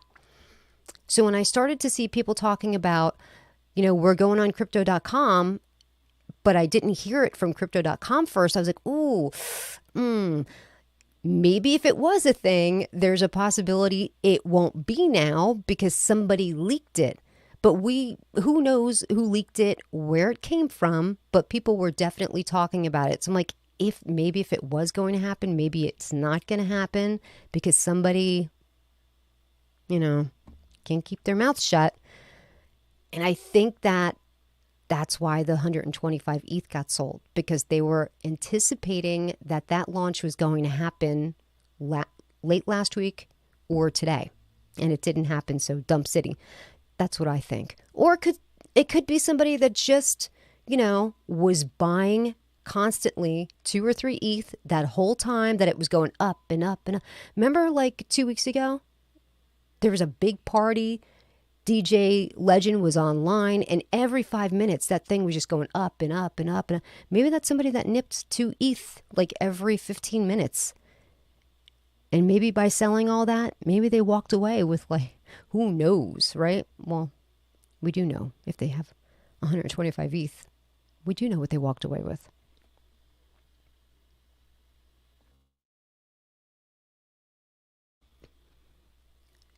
So when I started to see people talking about, we're going on crypto.com, but I didn't hear it from crypto.com first, I was like, maybe if it was a thing, there's a possibility it won't be now because somebody leaked it. But who knows who leaked it, where it came from, but people were definitely talking about it. So I'm like, if it was going to happen, maybe it's not going to happen because somebody, can't keep their mouth shut. And I think that's why the 125 ETH got sold, because they were anticipating that launch was going to happen late last week or today. And it didn't happen, so dump city. That's what I think. Or it could be somebody that just, was buying constantly 2 or 3 ETH that whole time that it was going up and up and up. Remember like 2 weeks ago? There was a big party. DJ Legend was online, and every 5 minutes that thing was just going up and up and up and up. Maybe that's somebody that nipped 2 ETH like every 15 minutes. And maybe by selling all that, maybe they walked away with like, who knows, right? Well, we do know if they have 125 ETH. We do know what they walked away with.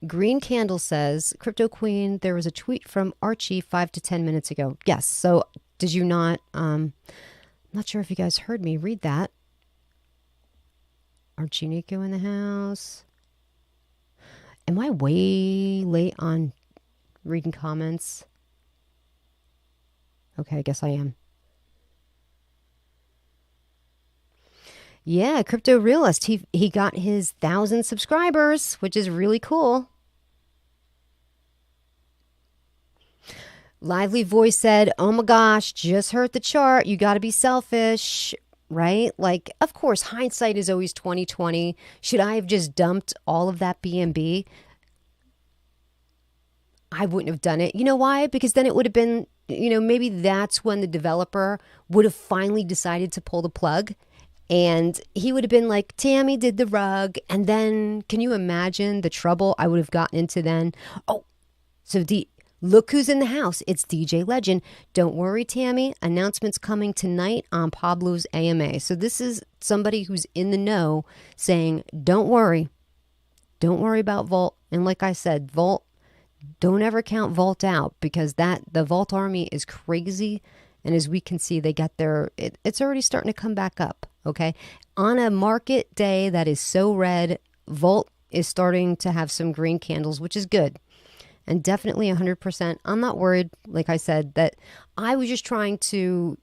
Green Candle says, Crypto Queen, there was a tweet from Archie 5 to 10 minutes ago. Yes. So did you not? I'm not sure if you guys heard me read that. ArchieNico in the house. Am I way late on reading comments? Okay, I guess I am. Yeah, Crypto Realist. He got his 1,000 subscribers, which is really cool. Lively Voice said, oh my gosh, just hurt the chart. You got to be selfish, right? Like, of course, hindsight is always 2020. Should I have just dumped all of that BNB? I wouldn't have done it. You know why? Because then it would have been, maybe that's when the developer would have finally decided to pull the plug. And he would have been like, Tammy did the rug. And then can you imagine the trouble I would have gotten into then? Oh, so look who's in the house. It's DJ Legend. Don't worry, Tammy. Announcements coming tonight on Pablo's AMA. So this is somebody who's in the know saying, don't worry. Don't worry about Volt. And like I said, Volt, don't ever count Volt out because the Volt army is crazy. And as we can see, they got it's already starting to come back up. Okay. On a market day that is so red, Volt is starting to have some green candles, which is good. And definitely 100%. I'm not worried, like I said, that I was just trying to,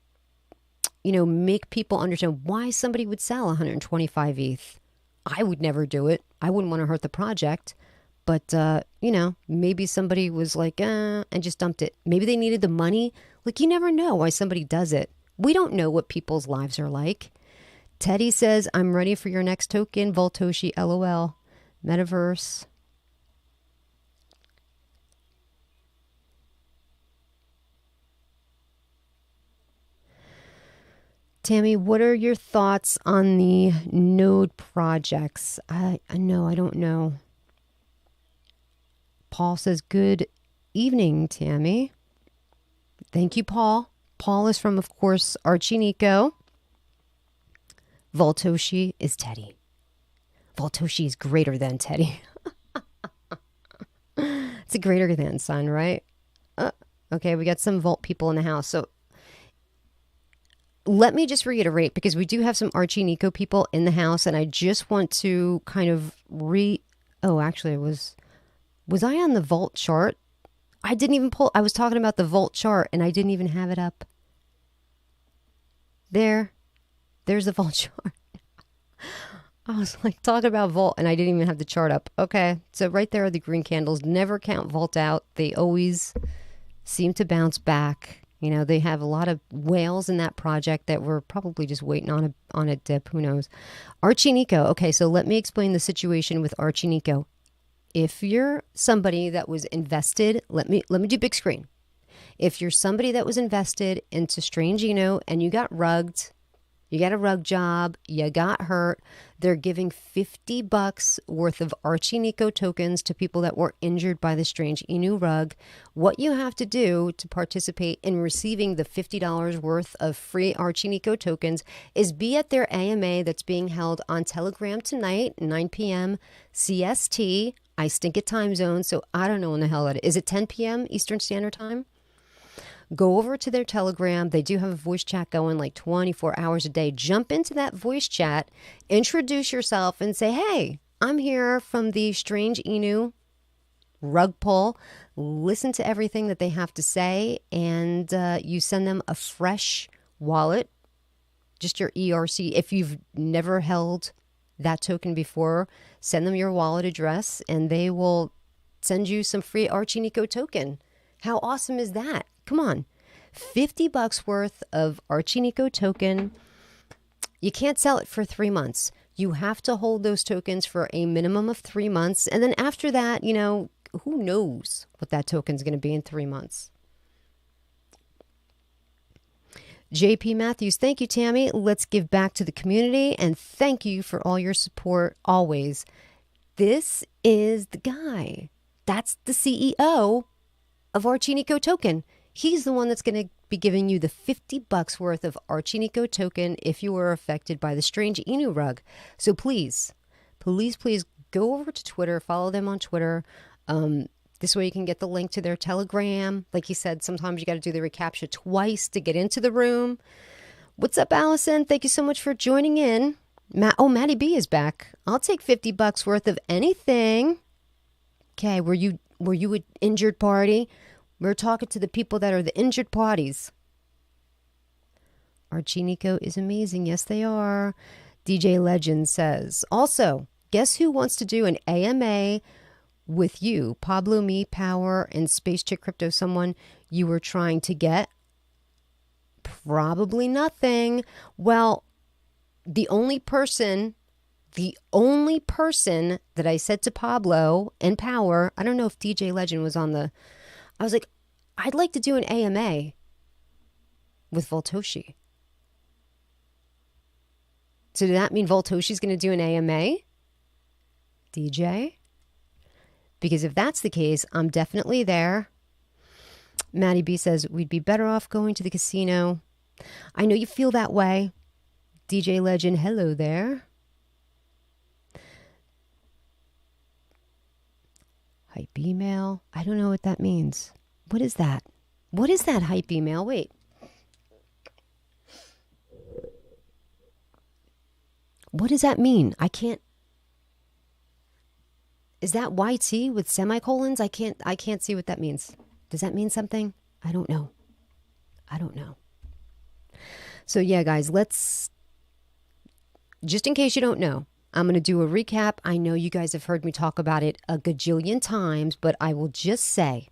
make people understand why somebody would sell 125 ETH. I would never do it. I wouldn't want to hurt the project. But, maybe somebody was like, and just dumped it. Maybe they needed the money. Like, you never know why somebody does it. We don't know what people's lives are like. Teddy says, I'm ready for your next token. Voltoshi, LOL. Metaverse. Tammy, what are your thoughts on the node projects? I know, I don't know. Paul says, good evening, Tammy. Thank you, Paul. Paul is from, of course, ArchieNico. Voltoshi is Teddy. Voltoshi is greater than Teddy. It's a greater than sign, right? Okay, we got some Volt people in the house. So let me just reiterate, because we do have some ArchieNico people in the house, and I just want to kind of actually, was I on the Volt chart? I didn't even pull. I was talking about the Volt chart, and I didn't even have it up. There's the Volt chart. I was like talking about Volt, and I didn't even have the chart up. Okay, so right there are the green candles. Never count Volt out. They always seem to bounce back. They have a lot of whales in that project that we're probably just waiting on a dip. Who knows? ArchieNico. Okay, so let me explain the situation with ArchieNico. If you're somebody that was invested, let me do big screen. If you're somebody that was invested into Strange Eno and you got rugged, you got a rug job, you got hurt, they're giving $50 worth of ArchieNico tokens to people that were injured by the Strange Enu rug. What you have to do to participate in receiving the $50 worth of free ArchieNico tokens is be at their AMA that's being held on Telegram tonight, 9 p.m. CST. I stink at time zone, so I don't know when the hell it is. Is it 10 p.m. Eastern Standard Time? Go over to their Telegram. They do have a voice chat going like 24 hours a day. Jump into that voice chat, introduce yourself, and say, hey, I'm here from the Strange Enu rug pull. Listen to everything that they have to say, and you send them a fresh wallet, just your ERC. If you've never held that token before, send them your wallet address, and they will send you some free ArchieNico token. How awesome is that? Come on, $50 worth of ArchieNico token. You can't sell it for 3 months. You have to hold those tokens for a minimum of 3 months. And then after that, you know, who knows what that token's going to be in 3 months. JP Matthews, thank you, Tammy. Let's give back to the community. And thank you for all your support always. This is the guy. That's the CEO of ArchieNico token. He's the one that's going to be giving you the $50 worth of ArchieNico token if you were affected by the Strange Enu rug. So please, please, please go over to Twitter, follow them on Twitter. This way you can get the link to their Telegram. Like he said, sometimes you got to do the reCAPTCHA twice to get into the room. What's up, Allison? Thank you so much for joining in. Maddie B is back. I'll take $50 worth of anything. Okay, were you an injured party? We're talking to the people that are the injured parties. ArchieNico is amazing. Yes, they are. DJ Legend says, also, guess who wants to do an AMA with you? Pablo, me, Power, and Space Chick Crypto, someone you were trying to get? Probably nothing. Well, the only person that I said to Pablo and Power, I don't know if DJ Legend was on the... I was like, I'd like to do an AMA with Voltoshi. So did that mean Voltoshi's going to do an AMA? DJ? Because if that's the case, I'm definitely there. Maddie B says, we'd be better off going to the casino. I know you feel that way. DJ Legend, hello there. Hype email. I don't know what that means. What is that? What is that hype email? Wait. What does that mean? I can't. Is that YT with semicolons? I can't see what that means. Does that mean something? I don't know. So yeah, guys, let's, just in case you don't know, I'm going to do a recap. I know you guys have heard me talk about it a gajillion times, but I will just say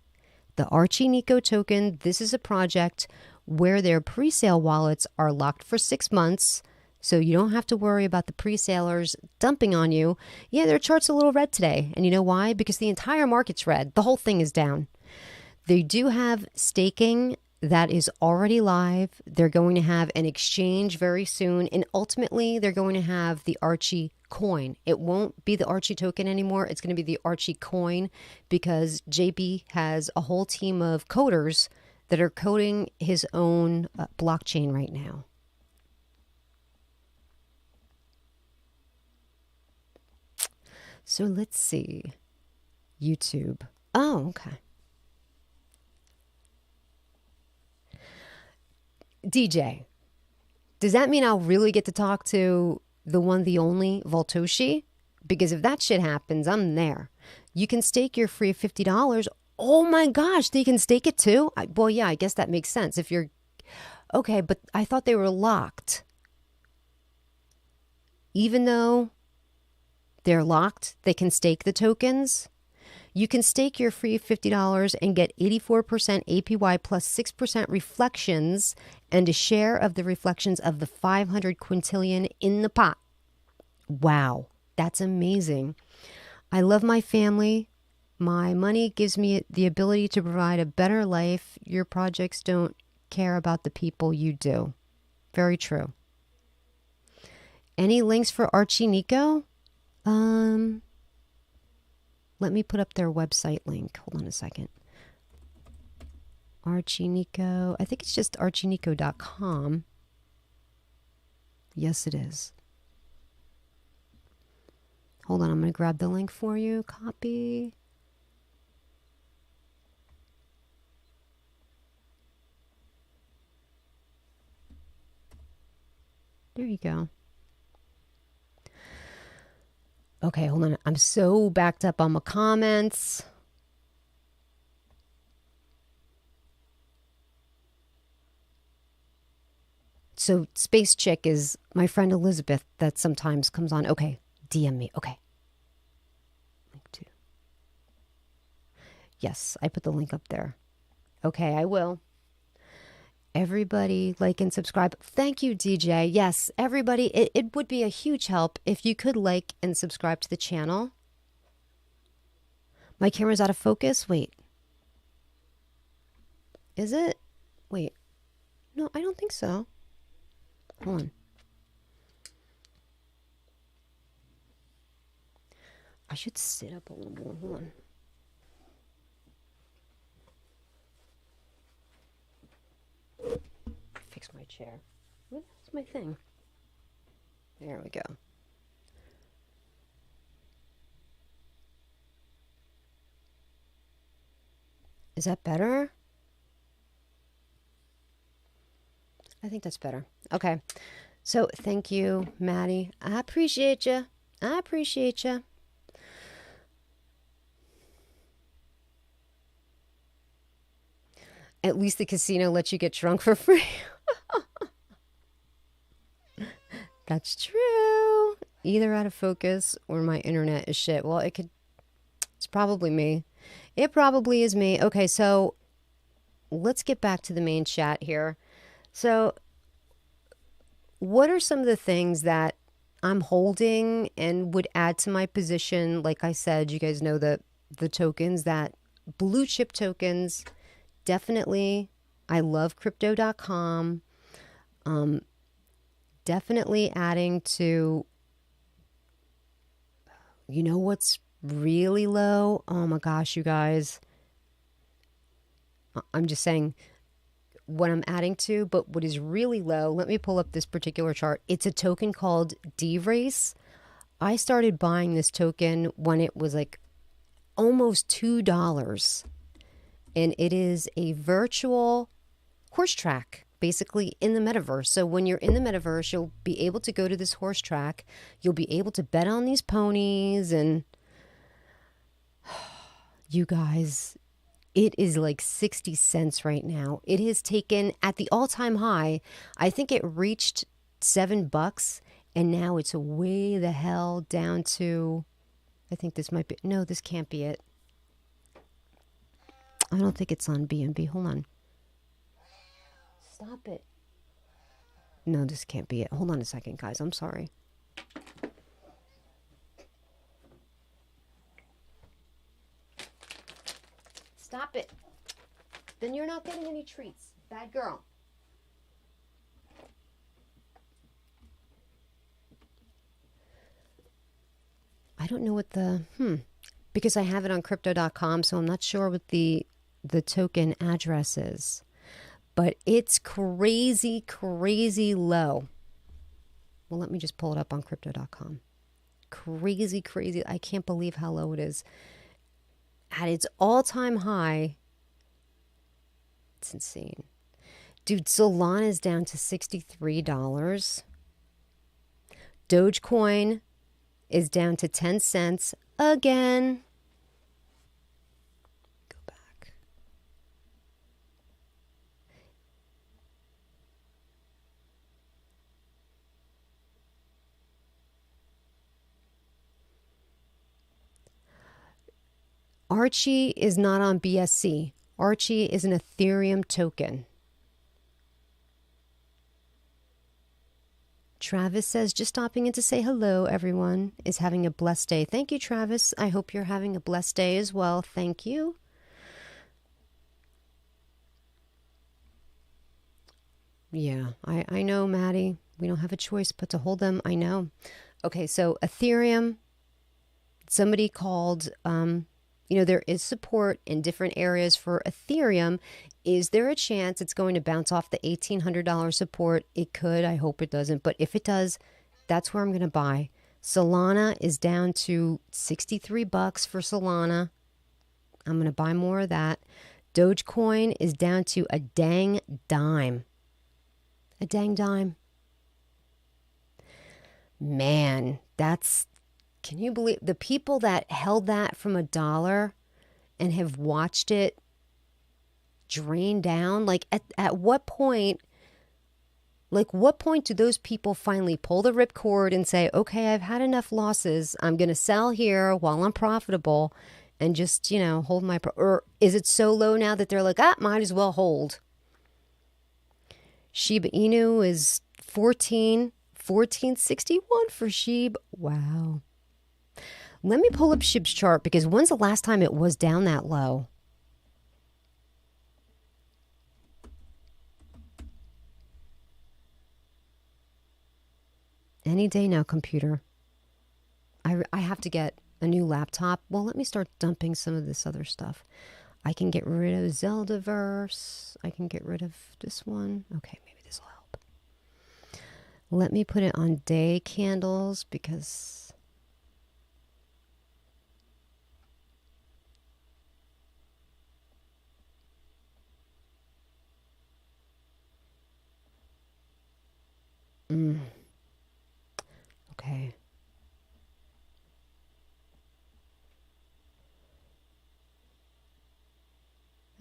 the ArchieNico token, this is a project where their pre-sale wallets are locked for 6 months, so you don't have to worry about the pre-salers dumping on you. Yeah, their chart's a little red today, and you know why? Because the entire market's red. The whole thing is down. They do have staking that is already live. They're going to have an exchange very soon, and ultimately they're going to have the Archie coin. It won't be the Archie token anymore. It's going to be the Archie coin, because JB has a whole team of coders that are coding his own blockchain right now. So let's see. YouTube. Oh, okay. DJ, does that mean I'll really get to talk to the one, the only Voltoshi? Because if that shit happens, I'm there. You can stake your free $50. Oh my gosh, they can stake it too? Well, yeah, I guess that makes sense. If you're... Okay, but I thought they were locked. Even though they're locked, they can stake the tokens. You can stake your free $50 and get 84% APY plus 6% reflections and a share of the reflections of the 500 quintillion in the pot. Wow, that's amazing. I love my family. My money gives me the ability to provide a better life. Your projects don't care about the people you do. Very true. Any links for ArchieNico? Let me put up their website link. Hold on a second. ArchieNico. I think it's just ArchieNico.com. Yes, it is. Hold on, I'm going to grab the link for you. Copy. There you go. Okay, hold on. I'm so backed up on my comments. So Space Chick is my friend Elizabeth that sometimes comes on. Okay, DM me. Okay. Link to. Yes, I put the link up there. Okay, I will. Everybody like and subscribe. Thank you, DJ. Yes, everybody, it would be a huge help if you could like and subscribe to the channel. My camera's out of focus. Wait. Is it? Wait. No, I don't think so. Hold on. I should sit up a little more. Hold on. Fix my chair. Where's my thing? There we go. Is that better? I think that's better. Okay. So thank you, Maddie. I appreciate you. I appreciate you. At least the casino lets you get drunk for free. That's true. Either out of focus or my internet is shit. Well, it's probably me. It probably is me. Okay, so let's get back to the main chat here. So what are some of the things that I'm holding and would add to my position? Like I said, you guys know the tokens, that blue chip tokens. Definitely, I love crypto.com. Definitely adding to, you know what's really low? Oh my gosh, you guys. I'm just saying what I'm adding to, but what is really low, let me pull up this particular chart. It's a token called D-Race. I started buying this token when it was like almost $2. And it is a virtual horse track, basically in the metaverse. So when you're in the metaverse, you'll be able to go to this horse track. You'll be able to bet on these ponies. And you guys, it is like 60 cents right now. It has taken at the all-time high. I think it reached $7. And now it's way the hell down to, I think this might be, no, this can't be it. I don't think it's on BNB. Hold on. Stop it. No, this can't be it. Hold on a second, guys. I'm sorry. Stop it. Then you're not getting any treats. Bad girl. I don't know what the, because I have it on crypto.com, so I'm not sure what the token address is. But it's crazy, crazy low. Well, let me just pull it up on crypto.com. Crazy, crazy. I can't believe how low it is. At its all-time high, it's insane. Dude, Solana is down to $63. Dogecoin is down to 10 cents again. Go back. Archie is not on BSC. Archie is an Ethereum token. Travis says, just stopping in to say hello, everyone is having a blessed day. Thank you, Travis. I hope you're having a blessed day as well. Thank you. Yeah, I know, Maddie. We don't have a choice but to hold them. I know. Okay, so Ethereum, somebody called, there is support in different areas for Ethereum. Is there a chance it's going to bounce off the $1,800 support? It could. I hope it doesn't. But if it does, that's where I'm going to buy. Solana is down to 63 bucks for Solana. I'm going to buy more of that. Dogecoin is down to a dang dime. A dang dime. Man, can you believe the people that held that from $1 and have watched it drain down? Like at what point, do those people finally pull the ripcord and say, okay, I've had enough losses. I'm going to sell here while I'm profitable and just, hold my, or is it so low now that they're like, might as well hold? Shiba Inu is 1461 for SHIB. Wow. Let me pull up SHIB's chart because when's the last time it was down that low? Any day now, computer. I have to get a new laptop. Well, let me start dumping some of this other stuff. I can get rid of Zeldaverse. I can get rid of this one. Okay, maybe this will help. Let me put it on day candles because okay.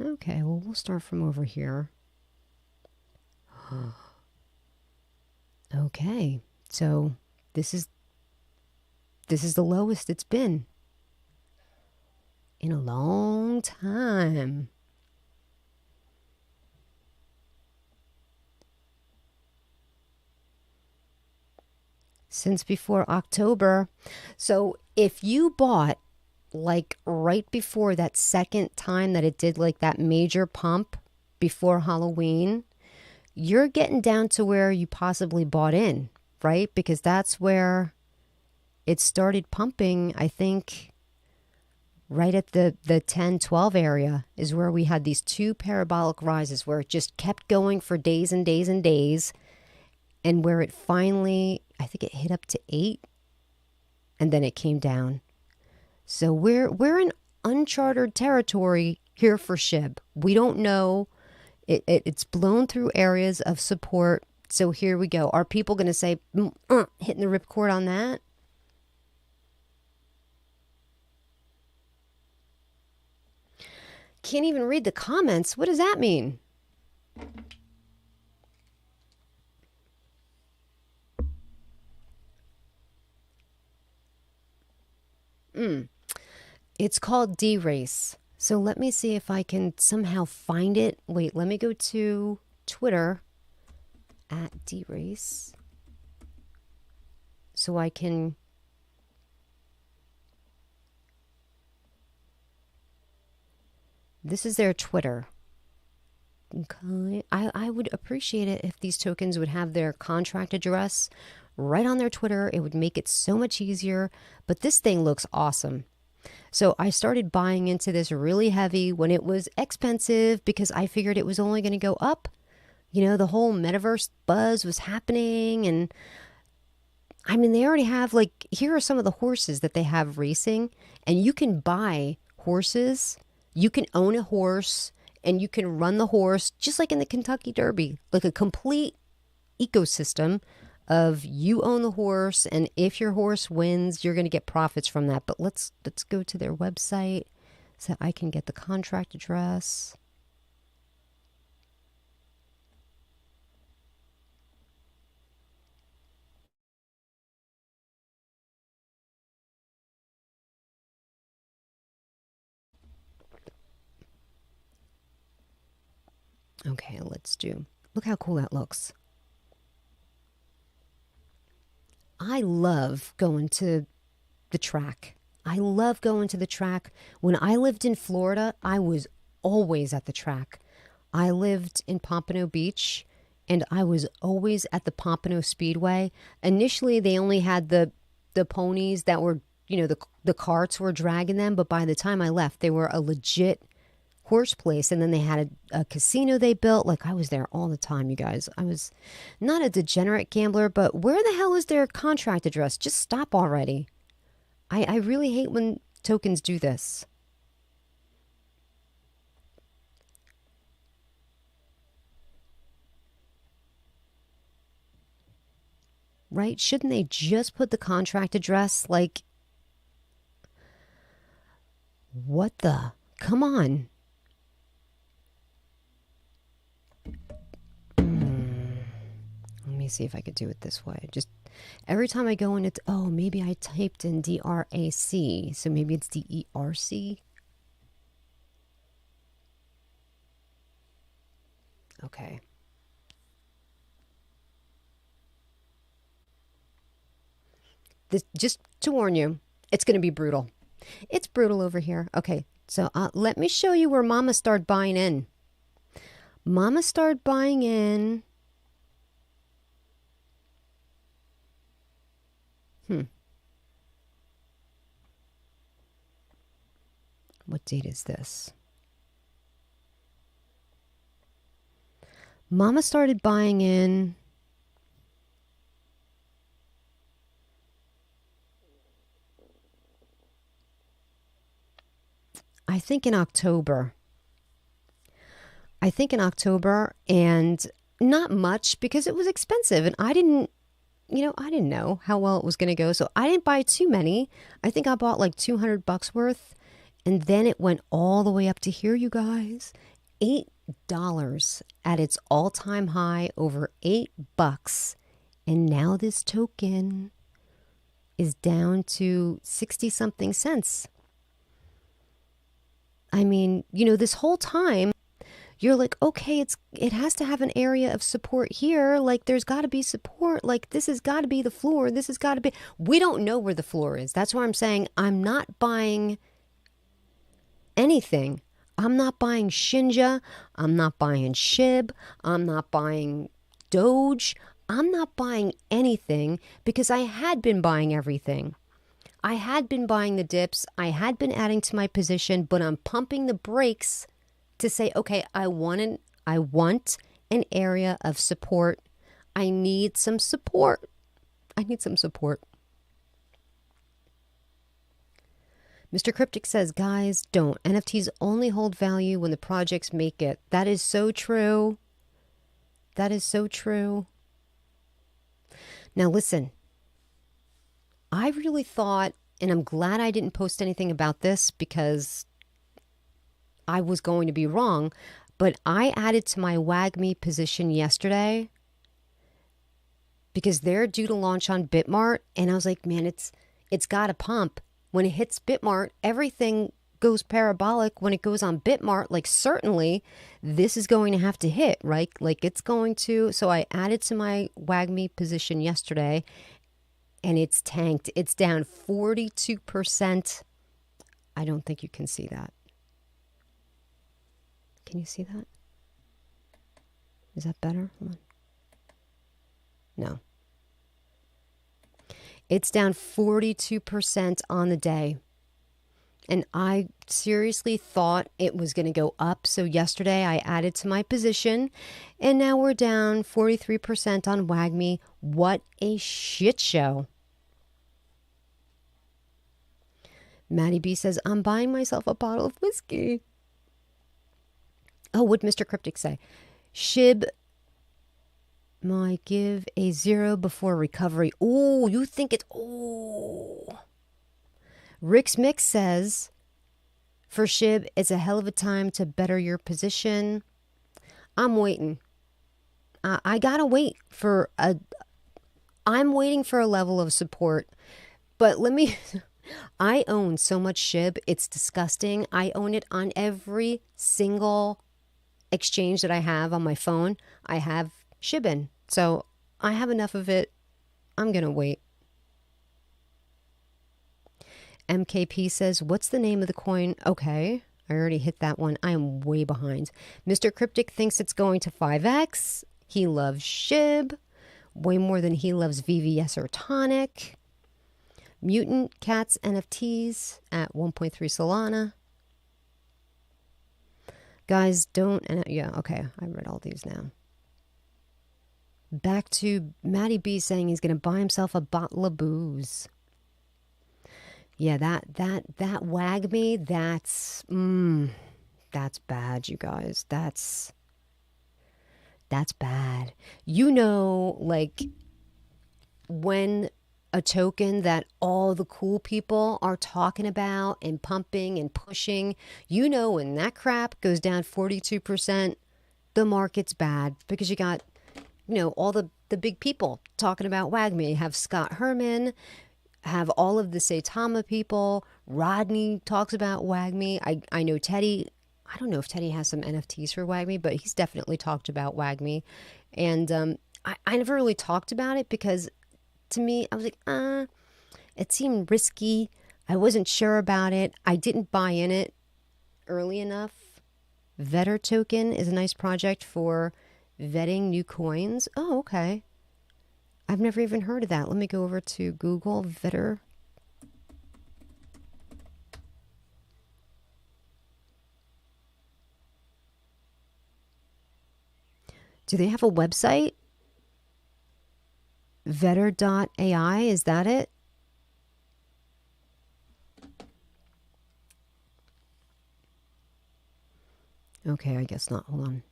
Okay, well, we'll start from over here. Okay, so this is the lowest it's been in a long time. Since before October. So if you bought like right before that second time that it did like that major pump before Halloween, you're getting down to where you possibly bought in, right? Because that's where it started pumping, I think, right at the 10-12 area is where we had these two parabolic rises where it just kept going for days and days and days, and where it finally, I think it hit up to 8 and then it came down. So we're in uncharted territory here for SHIB. We don't know. It's blown through areas of support. So here we go. Are people going to say, hitting the ripcord on that? Can't even read the comments. What does that mean? It's called D-Race. So let me see if I can somehow find it. Wait, let me go to Twitter at D-Race so I can... This is their Twitter. Okay. I would appreciate it if these tokens would have their contract address right on their Twitter. It would make it so much easier. But this thing looks awesome. So I started buying into this really heavy when it was expensive because I figured it was only going to go up. The whole Metaverse buzz was happening. And I mean, they already have here are some of the horses that they have racing. And you can buy horses. You can own a horse and you can run the horse just like in the Kentucky Derby, like a complete ecosystem of you own the horse, and if your horse wins, you're going to get profits from that. But let's go to their website so I can get the contract address. Okay, let's do. Look how cool that looks. I love going to the track. I love going to the track. When I lived in Florida, I was always at the track. I lived in Pompano Beach and I was always at the Pompano Speedway. Initially, they only had the ponies that were, the carts were dragging them, but by the time I left, they were a legit horse place. And then they had a casino they built. Like, I was there all the time, you guys. I was not a degenerate gambler, but where the hell is their contract address? Just stop already. I really hate when tokens do this. Right? Shouldn't they just put the contract address? Like, what the? Come on. Let me see if I could do it this way. Just every time I go in, it's, oh, maybe I typed in DRAC. So maybe it's DERC. Okay. This, just to warn you, it's going to be brutal. It's brutal over here. Okay, so let me show you where Mama started buying in. Mama started buying in. What date is this? Mama started buying in. I think in October. And not much because it was expensive and I didn't know how well it was going to go. So I didn't buy too many. I think I bought like $200 worth. And then it went all the way up to here, you guys. $8 at its all-time high, over $8. And now this token is down to 60-something cents. I mean, this whole time, you're like, okay, it has to have an area of support here. Like, there's got to be support. Like, this has got to be the floor. This has got to be. We don't know where the floor is. That's why I'm saying I'm not buying anything. I'm not buying Shinja. I'm not buying SHIB. I'm not buying Doge. I'm not buying anything because I had been buying everything. I had been buying the dips. I had been adding to my position, but I'm pumping the brakes to say, okay, I want an area of support. I need some support. Mr. Cryptic says, guys, don't. NFTs only hold value when the projects make it. That is so true. Now listen, I really thought, and I'm glad I didn't post anything about this because I was going to be wrong, but I added to my WAGME position yesterday because they're due to launch on Bitmart, and I was like, man, it's got to pump. When it hits Bitmart, everything goes parabolic. When it goes on Bitmart, like, certainly this is going to have to hit, right? Like, it's going to. So I added to my WAGME position yesterday, and it's tanked. It's down 42%. I don't think you can see that. Can you see that? Is that better? Hold on. No. It's down 42% on the day. And I seriously thought it was going to go up. So yesterday I added to my position. And now we're down 43% on WAGME. What a shit show. Maddie B says, I'm buying myself a bottle of whiskey. Oh, what'd Mr. Cryptic say? SHIB might give a 0 before recovery. Oh, you think it's... Oh. Rick's Mix says, for SHIB, it's a hell of a time to better your position. I'm waiting. I gotta wait for a... I'm waiting for a level of support. But let me... I own so much SHIB. It's disgusting. I own it on every single exchange that I have on my phone. I have SHIB in. So I have enough of it. I'm going to wait. MKP says, what's the name of the coin? Okay, I already hit that one. I am way behind. Mr. Cryptic thinks it's going to 5x. He loves SHIB way more than he loves VVS or Tonic. Mutant Cats NFTs at 1.3 Solana. Guys, don't... yeah, okay, I read all these now. Back to Matty B saying he's going to buy himself a bottle of booze. Yeah, that WAGMI, that's bad, you guys. That's bad. You know, like, when a token that all the cool people are talking about and pumping and pushing, you know, when that crap goes down 42%, the market's bad because you got, you know, all the big people talking about WAGMI. Have Scott Herman, have all of the Saitama people. Rodney talks about WAGMI. I know Teddy. I don't know if Teddy has some NFTs for WAGMI, but he's definitely talked about WAGMI. And I never really talked about it because to me, I was like, it seemed risky. I wasn't sure about it. I didn't buy in it early enough. Vetter token is a nice project for vetting new coins. Oh, okay. I've never even heard of that. Let me go over to Google Vetter. Do they have a website? Vetter.ai, is that it? Okay, I guess not. Hold on.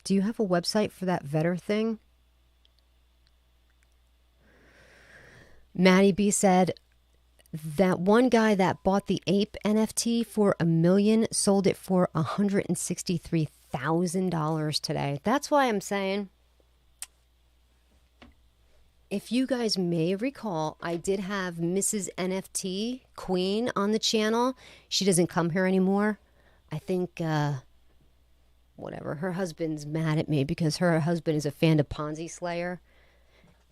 Do you have a website for that Vetter thing? Maddie B said, that one guy that bought the ape NFT for $1 million sold it for $163,000 today. That's why I'm saying, if you guys may recall, I did have Mrs. NFT Queen on the channel. She doesn't come here anymore. I think, whatever, her husband's mad at me because her husband is a fan of Ponzi Slayer.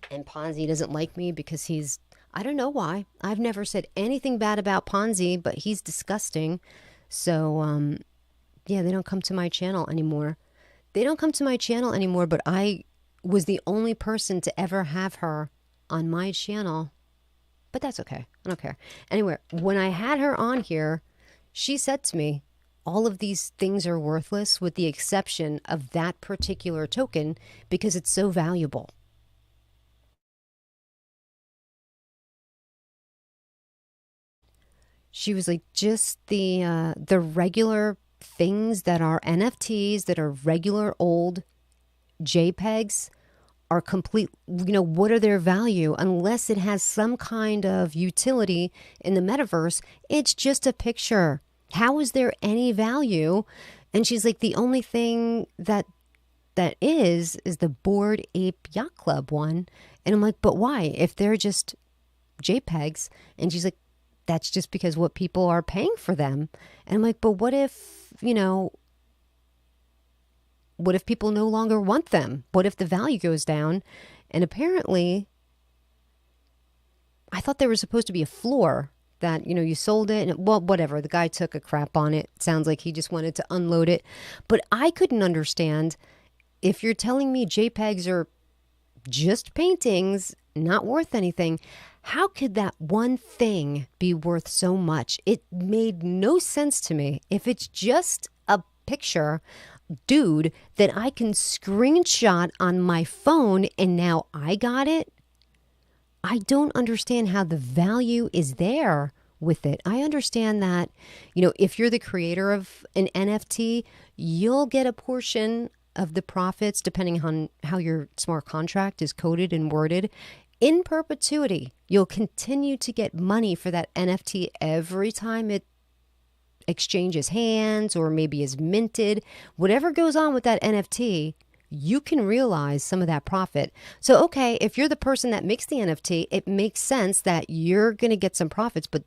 And Ponzi doesn't like me because he's, I don't know why. I've never said anything bad about Ponzi, but he's disgusting. So, yeah, they don't come to my channel anymore. They don't come to my channel anymore, but I was the only person to ever have her on my channel. But that's okay. I don't care. Anyway, when I had her on here, she said to me, all of these things are worthless with the exception of that particular token because it's so valuable. She was like, just the regular things that are NFTs, that are regular old JPEGs are complete, you know, what are their value unless it has some kind of utility in the metaverse? It's just a picture. How is there any value? And she's like, the only thing that is the Bored Ape Yacht Club one. And I'm like, but why? If they're just JPEGs? And she's like, that's just because what people are paying for them. And I'm like, but what if, you know, what if people no longer want them? What if the value goes down? And apparently, I thought there was supposed to be a floor that, you know, you sold it. And, well, whatever. The guy took a crap on it. Sounds like he just wanted to unload it. But I couldn't understand, if you're telling me JPEGs are just paintings, not worth anything, how could that one thing be worth so much? It made no sense to me. If it's just a picture, dude, that I can screenshot on my phone and now I got it, I don't understand how the value is there with it. I understand that, you know, if you're the creator of an NFT, you'll get a portion of the profits depending on how your smart contract is coded and worded. In perpetuity, you'll continue to get money for that NFT every time it exchanges hands or maybe is minted. Whatever goes on with that NFT, you can realize some of that profit. So, okay, if you're the person that makes the NFT, it makes sense that you're going to get some profits. But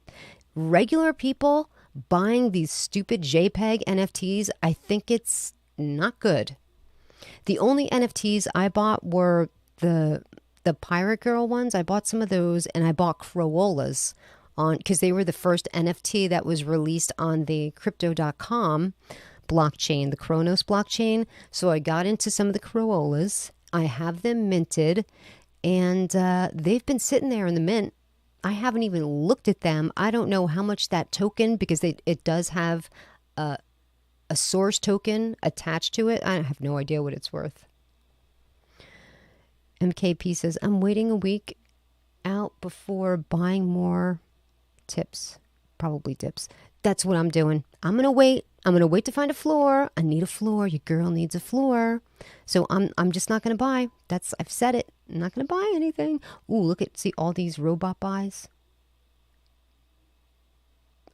regular people buying these stupid JPEG NFTs, I think it's not good. The only NFTs I bought were the Pirate Girl ones. I bought some of those, and I bought Crollas on because they were the first NFT that was released on the crypto.com blockchain, the Kronos blockchain. So I got into some of the Crollas. I have them minted, and they've been sitting there in the mint. I haven't even looked at them. I don't know how much that token, because it does have a source token attached to it. I have no idea what it's worth. MKP says, I'm waiting a week out before buying more tips. Probably dips. That's what I'm doing. I'm going to wait. I'm going to wait to find a floor. I need a floor. Your girl needs a floor. So I'm just not going to buy. I've said it. I'm not going to buy anything. Ooh, see all these robot buys.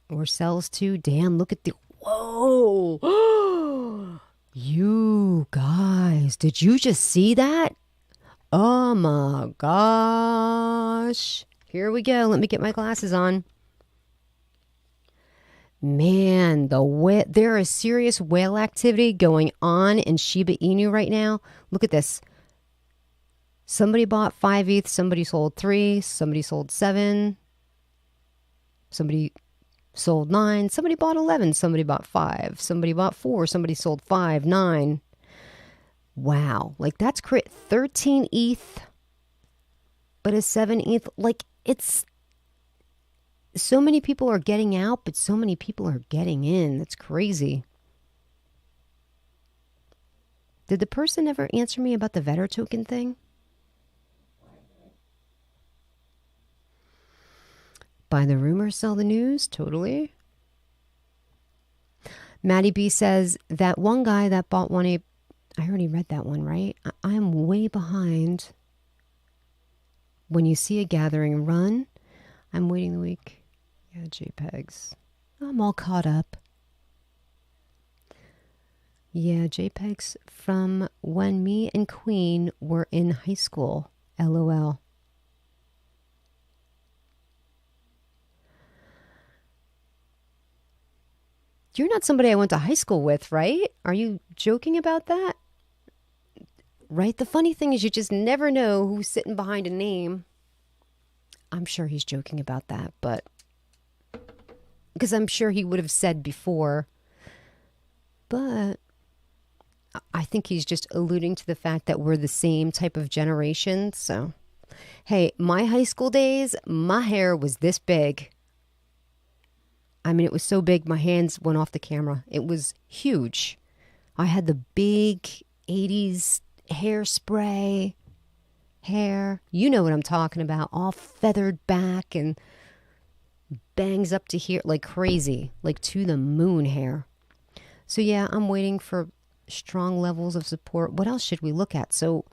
Or sells too. Damn, look at whoa. You guys, did you just see that? Oh my gosh. Here we go. Let me get my glasses on. Man, there is serious whale activity going on in Shiba Inu right now. Look at this. Somebody bought 5 ETH, somebody sold 3, somebody sold 7, somebody sold 9, somebody bought 11, somebody bought 5, somebody bought 4, somebody sold 5, 9. Wow, like that's 13 ETH, but a 7 ETH. Like, it's so many people are getting out, but so many people are getting in. That's crazy. Did the person ever answer me about the Vetter token thing? Buy the rumor, sell the news. Totally. Maddie B says, that one guy that bought I already read that one, right? I am way behind. When you see a gathering run, I'm waiting the week. Yeah, JPEGs. I'm all caught up. Yeah, JPEGs from when me and Queen were in high school. LOL. You're not somebody I went to high school with, right? Are you joking about that? Right? The funny thing is you just never know who's sitting behind a name. I'm sure he's joking about that, but because I'm sure he would have said before. But I think he's just alluding to the fact that we're the same type of generation. So, hey, my high school days, my hair was this big. I mean, it was so big, my hands went off the camera. It was huge. I had the big 80s hairspray hair. You know what I'm talking about. All feathered back and bangs up to here like crazy, like to the moon hair. So yeah, I'm waiting for strong levels of support. What else should we look at? So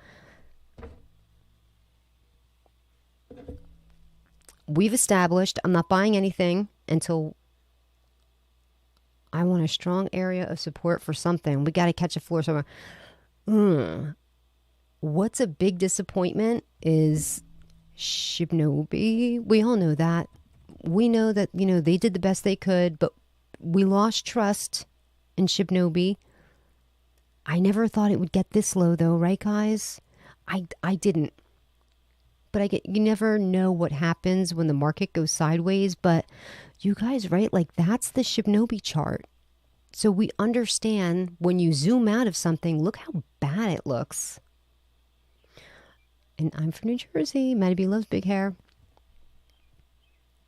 we've established I'm not buying anything until I want a strong area of support for something. We got to catch a floor somewhere. What's a big disappointment is Shibnobi. We all know that. We know that, they did the best they could, but we lost trust in Shibnobi. I never thought it would get this low though, right guys? I didn't. But you never know what happens when the market goes sideways, but you guys, right? Like that's the Shibnobi chart. So we understand when you zoom out of something, look how bad it looks. And I'm from New Jersey. Maddie B loves big hair.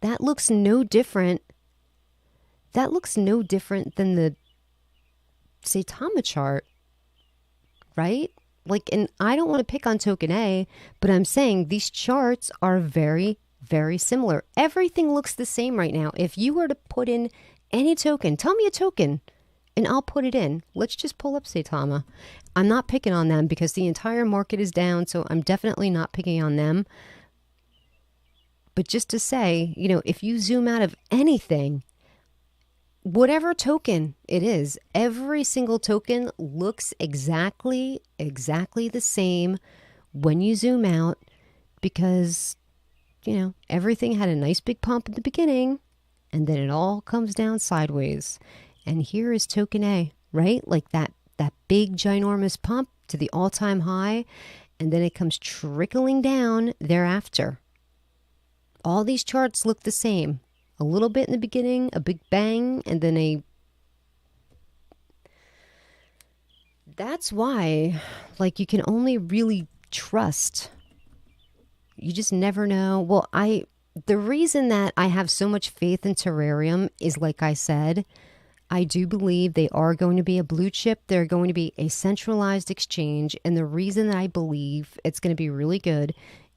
That looks no different. That looks no different than the Saitama chart, right? Like, and I don't want to pick on token A, but I'm saying these charts are very, very similar. Everything looks the same right now. If you were to put in any token, tell me a token, and I'll put it in. Let's just pull up Saitama. I'm not picking on them because the entire market is down, so I'm definitely not picking on them. But just to say, if you zoom out of anything, whatever token it is, every single token looks exactly the same when you zoom out because, everything had a nice big pump at the beginning and then it all comes down sideways. And here is token A, right? Like that big ginormous pump to the all-time high, and then it comes trickling down thereafter. All these charts look the same. A little bit in the beginning, a big bang, and then a... That's why, like, you can only really trust. You just never know. Well, the reason that I have so much faith in Terrarium is, like I said, I do believe they are going to be a blue chip. They're going to be a centralized exchange. And the reason that I believe it's going to be really good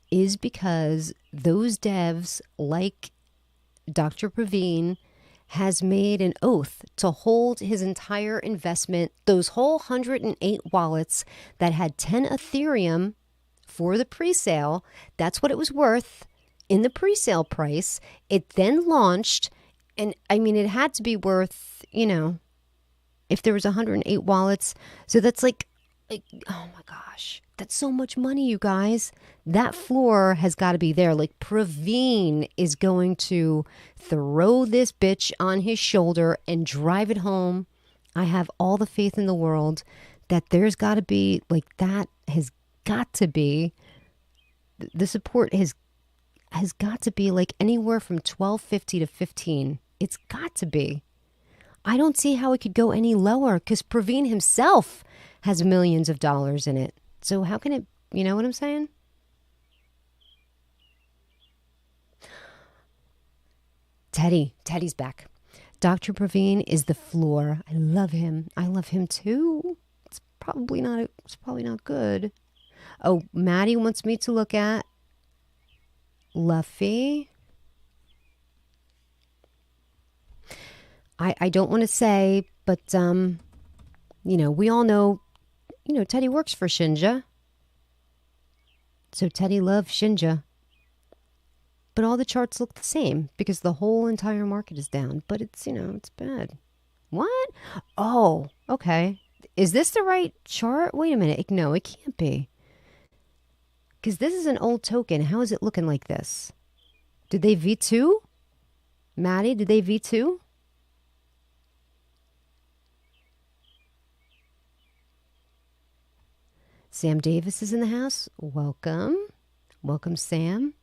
is because those devs, like Dr. Praveen, has made an oath to hold his entire investment, those whole 108 wallets that had 10 Ethereum for the pre-sale. That's what it was worth in the pre-sale price. It then launched, and I mean, it had to be worth, if there was 108 wallets. So that's like, oh my gosh, that's so much money, you guys. That floor has got to be there. Like, Praveen is going to throw this bitch on his shoulder and drive it home. I have all the faith in the world that there's got to be, like, that has got to be, the support has got to be like anywhere from 1250 to 15. It's got to be. I don't see how it could go any lower because Praveen himself has millions of dollars in it. So how can it, you know what I'm saying? Teddy's back. Dr. Praveen is the floor. I love him. I love him too. It's probably not good. Oh, Maddie wants me to look at Luffy. I don't want to say, but we all know, Teddy works for Shinja. So Teddy loves Shinja. But all the charts look the same because the whole entire market is down. But it's, it's bad. What? Oh, okay. Is this the right chart? Wait a minute. No, it can't be. Because this is an old token. How is it looking like this? Did they V2? Maddie, did they V2? Sam Davis is in the house. Welcome. Welcome, Sam.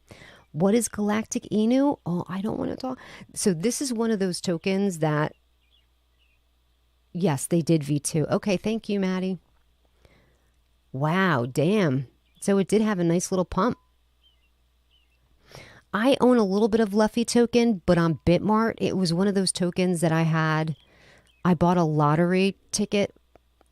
What is Galactic Inu? Oh, I don't want to talk. So this is one of those tokens that, yes, they did V2. Okay, thank you, Maddie. Wow, damn. So it did have a nice little pump. I own a little bit of Luffy token, but on Bitmart, it was one of those tokens that I bought a lottery ticket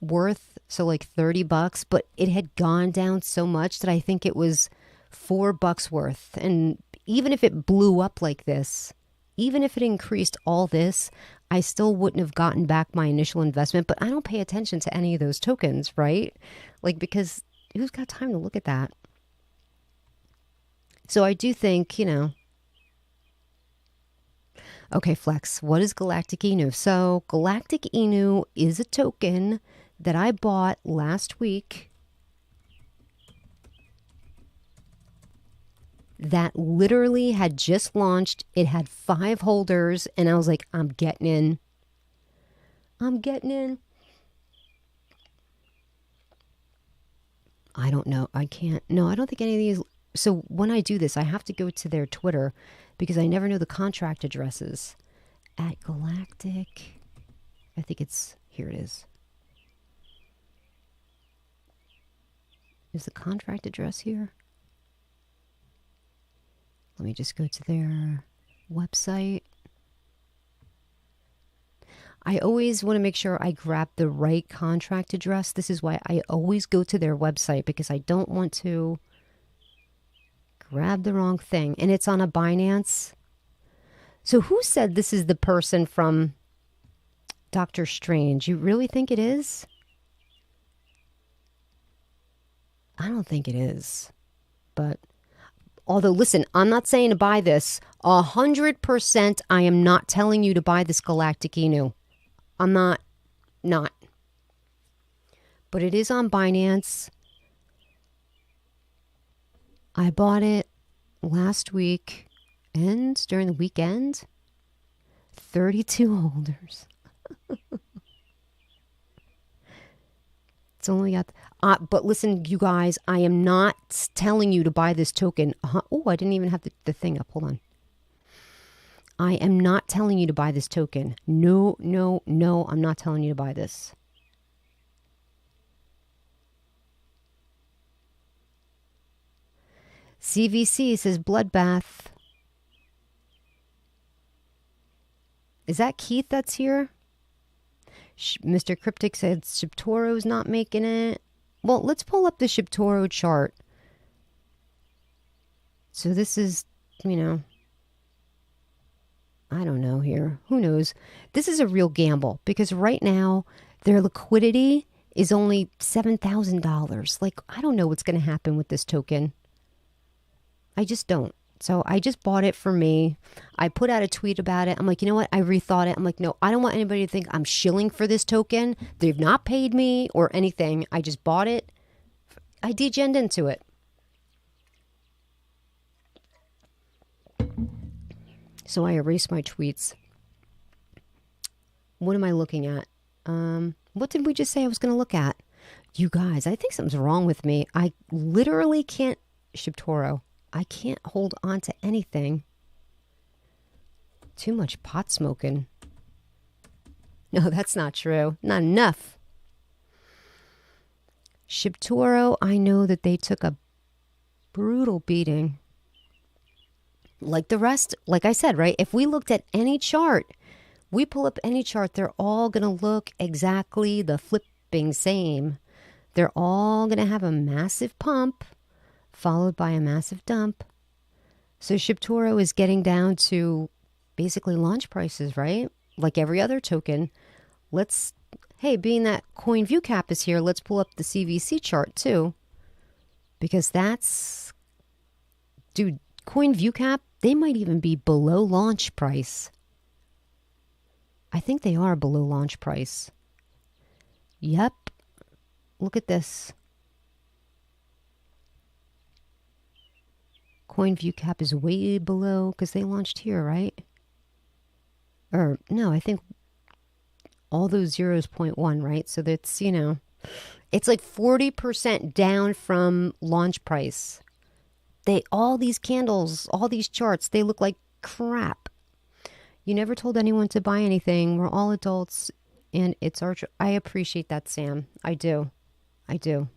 worth, so like $30, but it had gone down so much that I think it was $4 worth. And even if it blew up like this, even if it increased all this, I still wouldn't have gotten back my initial investment. But I don't pay attention to any of those tokens, right? Like, because who's got time to look at that? So I do think, okay, Flex, what is Galactic Inu? So Galactic Inu is a token that I bought last week that literally had just launched. It had 5 holders, and I was like, I'm getting in. I don't know. I can't. No, I don't think any of these. So when I do this, I have to go to their Twitter because I never know the contract addresses. At Galactic, I think it's, here it is. Is the contract address here? Let me just go to their website. I always want to make sure I grab the right contract address. This is why I always go to their website, because I don't want to grab the wrong thing. And it's on a Binance. So who said this is the person from Doctor Strange? You really think it is? I don't think it is. But although, listen, I'm not saying to buy this. 100% I am not telling you to buy this Galactic Inu. I'm not. But it is on Binance. I bought it last week and during the weekend. 32 holders. It's only got, but listen, you guys, I am not telling you to buy this token. Oh, I didn't even have the thing up. Hold on. I am not telling you to buy this token. No, no, no, I'm not telling you to buy this. CVC says bloodbath. Is that Keith that's here? Mr. Cryptic said Shibtoro's not making it. Well, let's pull up the Shibtoro chart. So this is, you know, I don't know here. Who knows? This is a real gamble because right now their liquidity is only $7,000. Like, I don't know what's going to happen with this token. I just don't. So I just bought it for me. I put out a tweet about it. I'm like, you know what? I rethought it. I'm like, no, I don't want anybody to think I'm shilling for this token. They've not paid me or anything. I just bought it. I degened into it. So I erased my tweets. What am I looking at? What did we just say I was going to look at? You guys, I think something's wrong with me. I literally can't, Shibtoro, I can't hold on to anything. Too much pot smoking. No, that's not true. Not enough. Shibtoro, I know that they took a brutal beating. Like the rest, like I said, right? If we looked at any chart, we pull up any chart, they're all going to look exactly the flipping same. They're all going to have a massive pump followed by a massive dump. So Shibtoro is getting down to basically launch prices, right? Like every other token. Let's, hey, being that coin view cap is here, let's pull up the CVC chart too. Because that's, dude, coin view cap, they might even be below launch price. I think they are below launch price. Yep. Look at this. Coin view cap is way below because they launched here, right? Or no, I think all those zeros 0.1, right? So that's, you know, it's like 40% down from launch price. All these candles, all these charts, they look like crap. You never told anyone to buy anything. We're all adults and it's Arch. I appreciate that, Sam. I do. I do.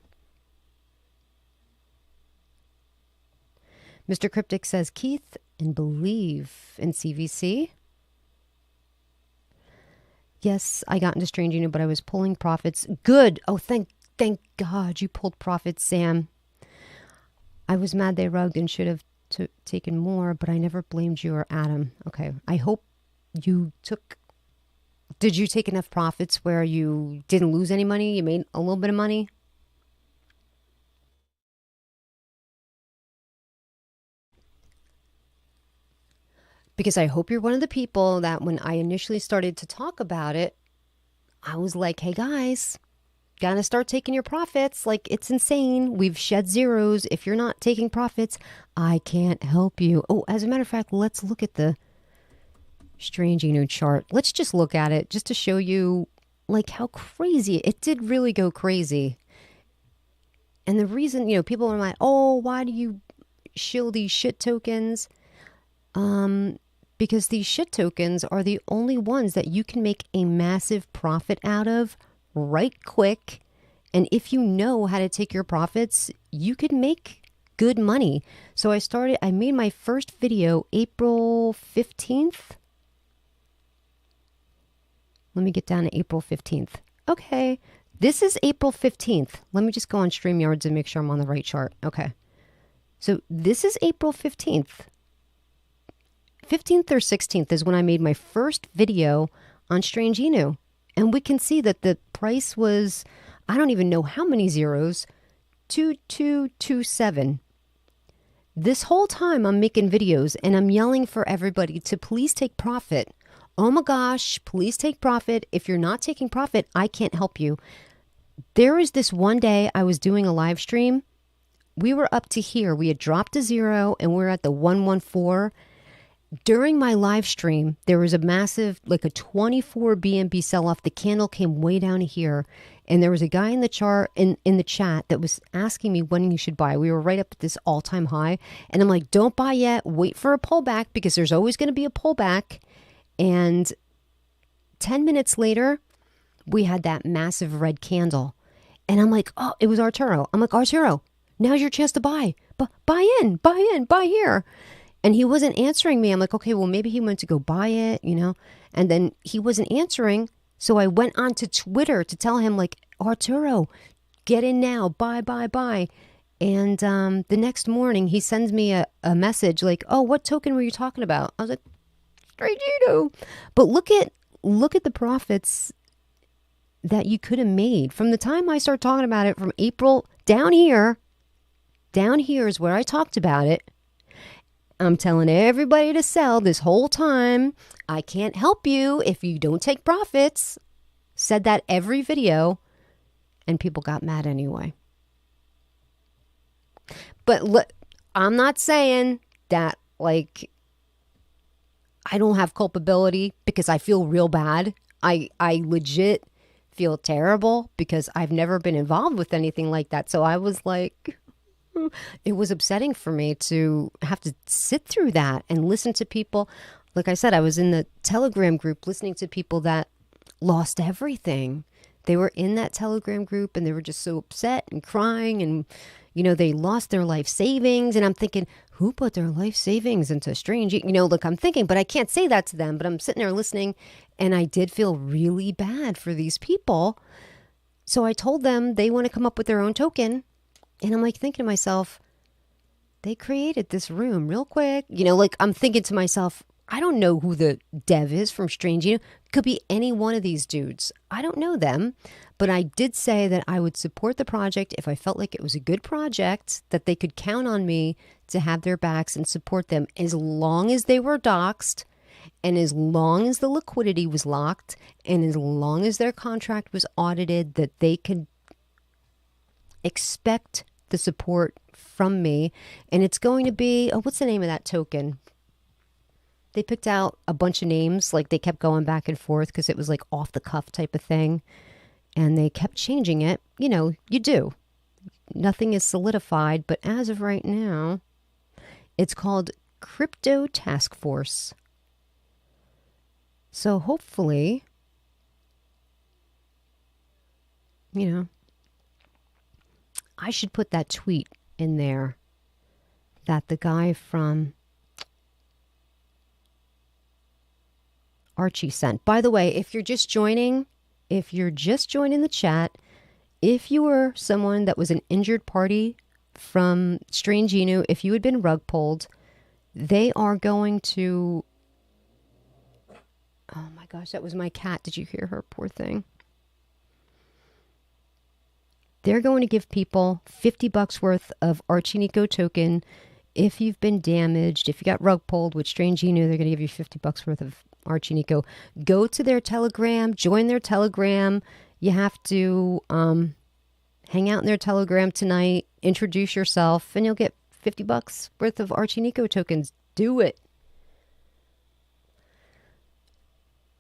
Mr. Cryptic says, Keith, and believe in CVC. Yes, I got into Strange Unit, but I was pulling profits. Good. Oh, thank God you pulled profits, Sam. I was mad they rugged and should have taken more, but I never blamed you or Adam. Okay, I hope you took... Did you take enough profits where you didn't lose any money? You made a little bit of money? Because I hope you're one of the people that when I initially started to talk about it, I was like, hey guys, gotta start taking your profits. Like, it's insane. We've shed zeros. If you're not taking profits, I can't help you. Oh, as a matter of fact, let's look at the Strange Inu chart. Let's just look at it just to show you like how crazy it did really go crazy. And the reason, you know, people are like, oh, why do you shill these shit tokens? Because these shit tokens are the only ones that you can make a massive profit out of right quick. And if you know how to take your profits, you could make good money. So I made my first video April 15th. Let me get down to April 15th. Okay, this is April 15th. Let me just go on StreamYards and make sure I'm on the right chart. Okay, so this is April 15th. 15th or 16th is when I made my first video on Strange Inu. And we can see that the price was, I don't even know how many zeros, 2227. This whole time I'm making videos and I'm yelling for everybody to please take profit. Oh my gosh, please take profit. If you're not taking profit, I can't help you. There was this one day I was doing a live stream. We were up to here. We had dropped to zero and we're at the 114. During my live stream, there was a massive, like a 24 BNB sell-off. The candle came way down here, and there was a guy in the chart in the chat that was asking me when you should buy. We were right up at this all-time high, and I'm like, don't buy yet. Wait for a pullback because there's always going to be a pullback. And 10 minutes later, we had that massive red candle, and I'm like, oh, it was Arturo. I'm like, Arturo, now's your chance to buy. Buy in, buy here. And he wasn't answering me. I'm like, okay, well, maybe he went to go buy it, you know? And then he wasn't answering. So I went on to Twitter to tell him, like, Arturo, get in now, buy. And the next morning, he sends me a message like, oh, what token were you talking about? I was like, ArchieNico. But look at the profits that you could have made. From the time I started talking about it, from April, down here is where I talked about it. I'm telling everybody to sell this whole time. I can't help you if you don't take profits. Said that every video, and people got mad anyway. But look, I'm not saying that, like, I don't have culpability because I feel real bad. I legit feel terrible because I've never been involved with anything like that. So I was like, it was upsetting for me to have to sit through that and listen to people. Like I said, I was in the Telegram group listening to people that lost everything. They were in that Telegram group and they were just so upset and crying, and, you know, they lost their life savings. And I'm thinking, who put their life savings into strange, you know, look, I'm thinking, but I can't say that to them. But I'm sitting there listening, and I did feel really bad for these people. So I told them they want to come up with their own token. And I'm like thinking to myself, they created this room real quick. You know, like I'm thinking to myself, I don't know who the dev is from Strange. You know, could be any one of these dudes. I don't know them. But I did say that I would support the project if I felt like it was a good project, that they could count on me to have their backs and support them as long as they were doxxed, and as long as the liquidity was locked, and as long as their contract was audited, that they could expect the support from me. And it's going to be, oh, what's the name of that token? They picked out a bunch of names, like they kept going back and forth because it was like off the cuff type of thing. And they kept changing it. You know, you do. Nothing is solidified, but as of right now, it's called Crypto Task Force. So hopefully, you know, I should put that tweet in there that the guy from Archie sent. By the way, if you're just joining the chat, if you were someone that was an injured party from Strange Inu, if you had been rug pulled, they are going to... Oh my gosh, that was my cat. Did you hear her? Poor thing. They're going to give people $50 worth of ArchieNico token if you've been damaged. If you got rug pulled with Strange Inu, they're going to give you $50 worth of ArchieNico. Go to their Telegram, join their Telegram. You have to hang out in their Telegram tonight, introduce yourself, and you'll get $50 worth of ArchieNico tokens. Do it.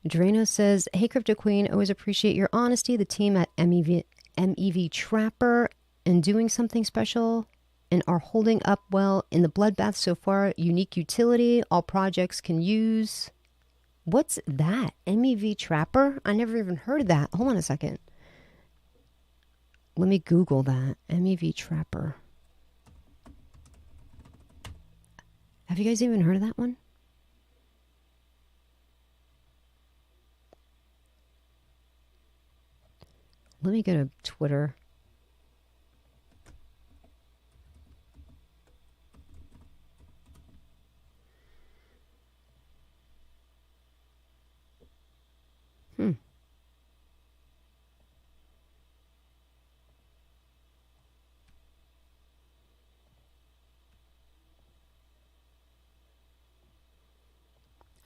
Drano says, hey, Crypto Queen, always appreciate your honesty. The team at MEV Trapper and doing something special and are holding up well in the bloodbath so far. Unique utility all projects can use. What's that? MEV Trapper? I never even heard of that. Hold on a second. Let me Google that. MEV Trapper. Have you guys even heard of that one? Let me go to Twitter.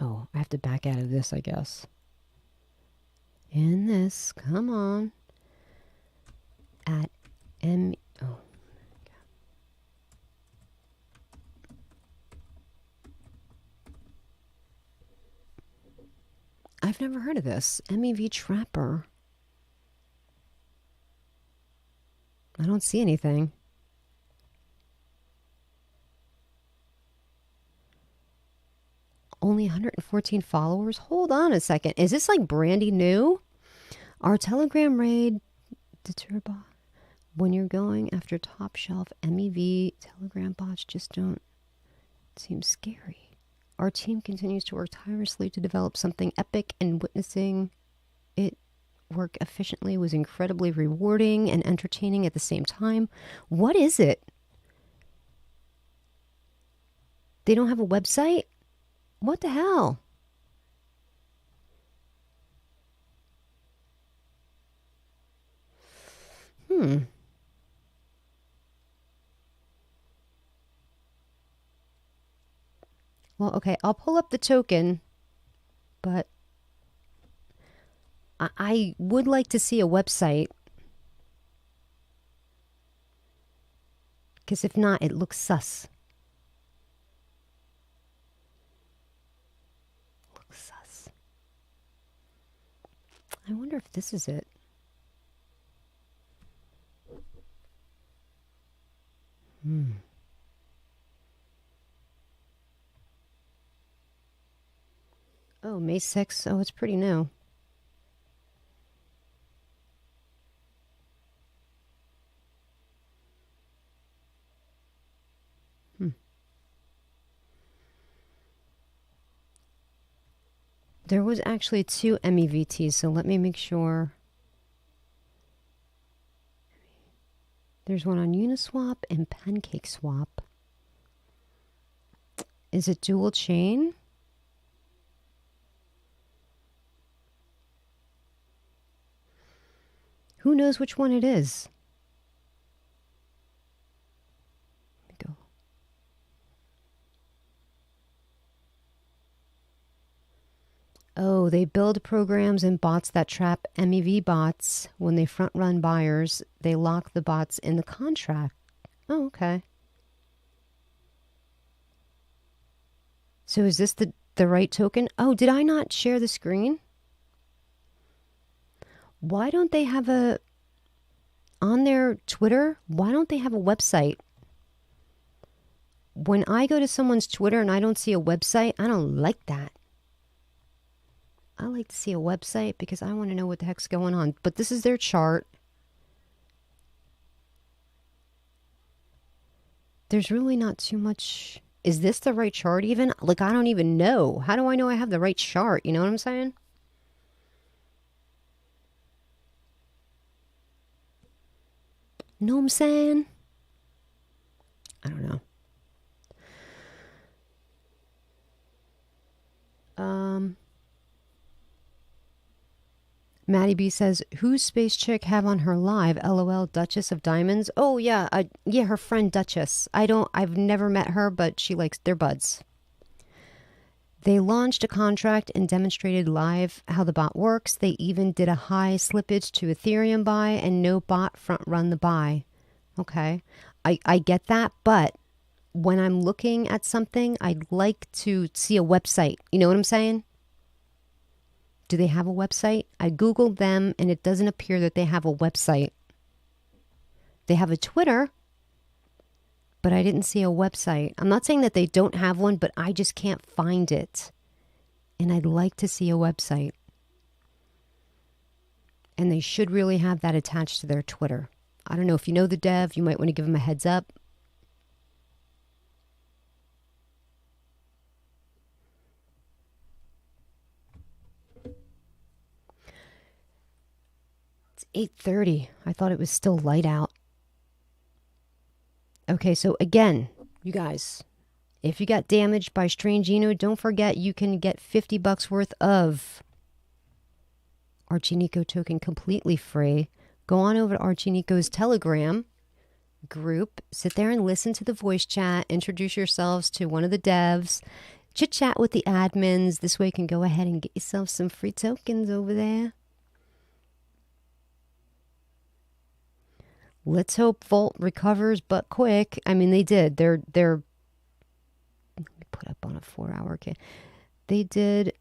Oh, I have to back out of this, I guess. In this, come on. At M... Oh. I've never heard of this. MEV Trapper. I don't see anything. Only 114 followers? Hold on a second. Is this like brandy new? Our Telegram raid deter bot. When you're going after top shelf MEV, Telegram bots just don't seem scary. Our team continues to work tirelessly to develop something epic, and witnessing it work efficiently was incredibly rewarding and entertaining at the same time. What is it? They don't have a website? What the hell? Well, okay, I'll pull up the token, but I would like to see a website. Because if not, it looks sus. Looks sus. I wonder if this is it. Oh, May 6th. Oh, it's pretty new. There was actually 2 MEVTs, so let me make sure. There's one on Uniswap and PancakeSwap. Is it dual chain? Who knows which one it is? Let me go. Oh, they build programs and bots that trap MEV bots. When they front run buyers, they lock the bots in the contract. Oh, okay. So is this the right token? Oh, did I not share the screen? Why don't they have on their Twitter, why don't they have a website? When I go to someone's Twitter and I don't see a website, I don't like that. I like to see a website because I want to know what the heck's going on. But this is their chart. There's really not too much. Is this the right chart even? Like, I don't even know. How do I know I have the right chart? You know what I'm saying? Know what I'm saying? I don't know. Maddie B says, who's Space Chick have on her live? LOL, Duchess of Diamonds. Oh yeah, yeah, her friend Duchess. I've never met her, but they're buds. They launched a contract and demonstrated live how the bot works. They even did a high slippage to Ethereum buy and no bot front run the buy. Okay, I get that, but when I'm looking at something, I'd like to see a website. You know what I'm saying? Do they have a website? I Googled them and it doesn't appear that they have a website. They have a Twitter, but I didn't see a website. I'm not saying that they don't have one, but I just can't find it. And I'd like to see a website. And they should really have that attached to their Twitter. I don't know if you know the dev, you might want to give them a heads up. It's 8:30. I thought it was still light out. Okay, so again, you guys, if you got damaged by Strangino, don't forget you can get $50 worth of ArchieNico token completely free. Go on over to ArchieNico's Telegram group, sit there and listen to the voice chat, introduce yourselves to one of the devs, chit chat with the admins. This way you can go ahead and get yourself some free tokens over there. Let's hope Volt recovers, but quick. I mean, they did. They're let me put up on a 4-hour kit. They did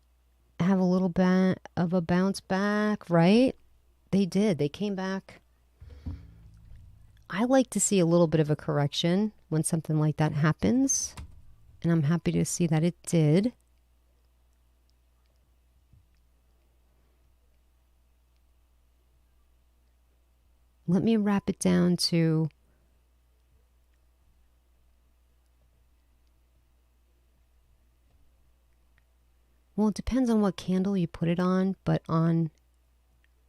have a little bit of a bounce back, right? They did. They came back. I like to see a little bit of a correction when something like that happens. And I'm happy to see that it did. Let me wrap it down to well, it depends on what candle you put it on, but on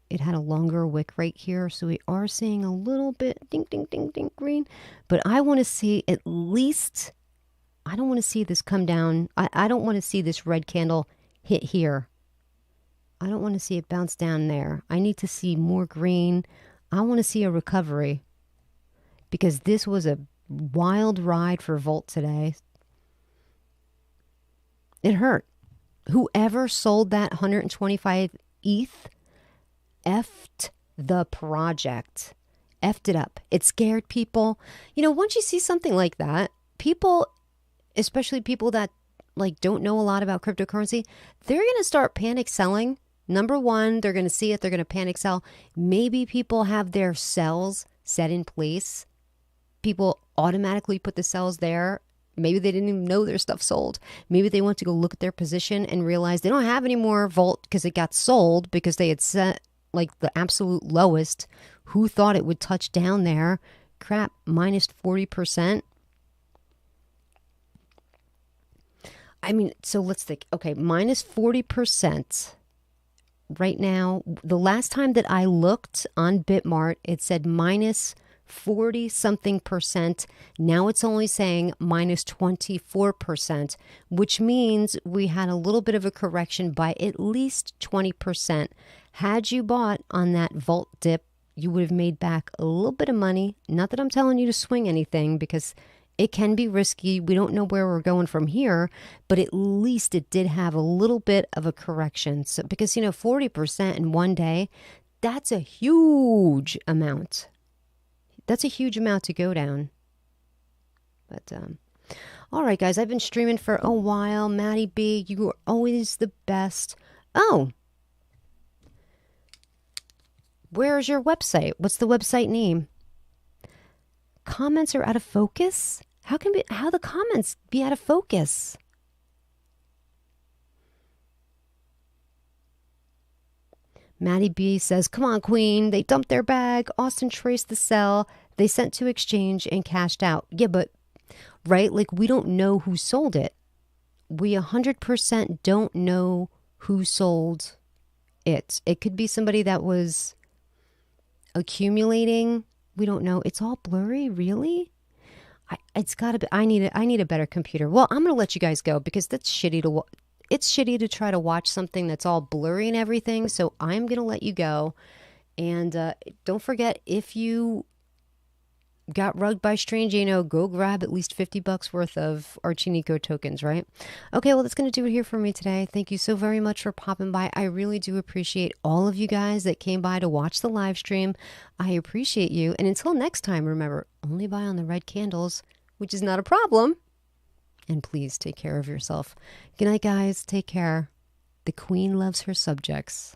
it had a longer wick right here, so we are seeing a little bit ding ding ding ding green, but I want to see at least, I don't want to see this come down. I don't want to see this red candle hit here. I don't want to see it bounce down there. I need to see more green. I want to see a recovery because this was a wild ride for Volt today. It hurt. Whoever sold that 125 ETH effed the project. Effed it up. It scared people. You know, once you see something like that, people, especially people that like don't know a lot about cryptocurrency, they're going to start panic selling. Number one, they're going to see it. They're going to panic sell. Maybe people have their sells set in place. People automatically put the sells there. Maybe they didn't even know their stuff sold. Maybe they went to go look at their position and realize they don't have any more Volt because it got sold because they had set like the absolute lowest. Who thought it would touch down there? Crap, minus 40%. I mean, so let's think. Okay, minus 40%. Right now, the last time that I looked on Bitmart, it said minus 40 something percent. Now it's only saying minus 24%, which means we had a little bit of a correction by at least 20%. Had you bought on that Volt dip, you would have made back a little bit of money. Not that I'm telling you to swing anything because it can be risky. We don't know where we're going from here, but at least it did have a little bit of a correction. So because, you know, 40% in one day, that's a huge amount. That's a huge amount to go down. But, all right, guys, I've been streaming for a while. Maddie B, you are always the best. Oh, where's your website? What's the website name? Comments are out of focus? How the comments be out of focus? Maddie B says, come on, Queen. They dumped their bag. Austin traced the sell. They sent to exchange and cashed out. Yeah, but, right? Like, we don't know who sold it. We 100% don't know who sold it. It could be somebody that was accumulating. We don't know. It's all blurry, really? It's got to be. I need a better computer. Well, I'm going to let you guys go because that's shitty to it's shitty to try to watch something that's all blurry and everything. So I'm going to let you go. And don't forget, if you got rugged by ArchieNico, go grab at least $50 worth of ArchieNico tokens, right? Okay, well, that's going to do it here for me today. Thank you so very much for popping by. I really do appreciate all of you guys that came by to watch the live stream. I appreciate you. And until next time, remember, only buy on the red candles, which is not a problem. And please take care of yourself. Good night, guys. Take care. The Queen loves her subjects.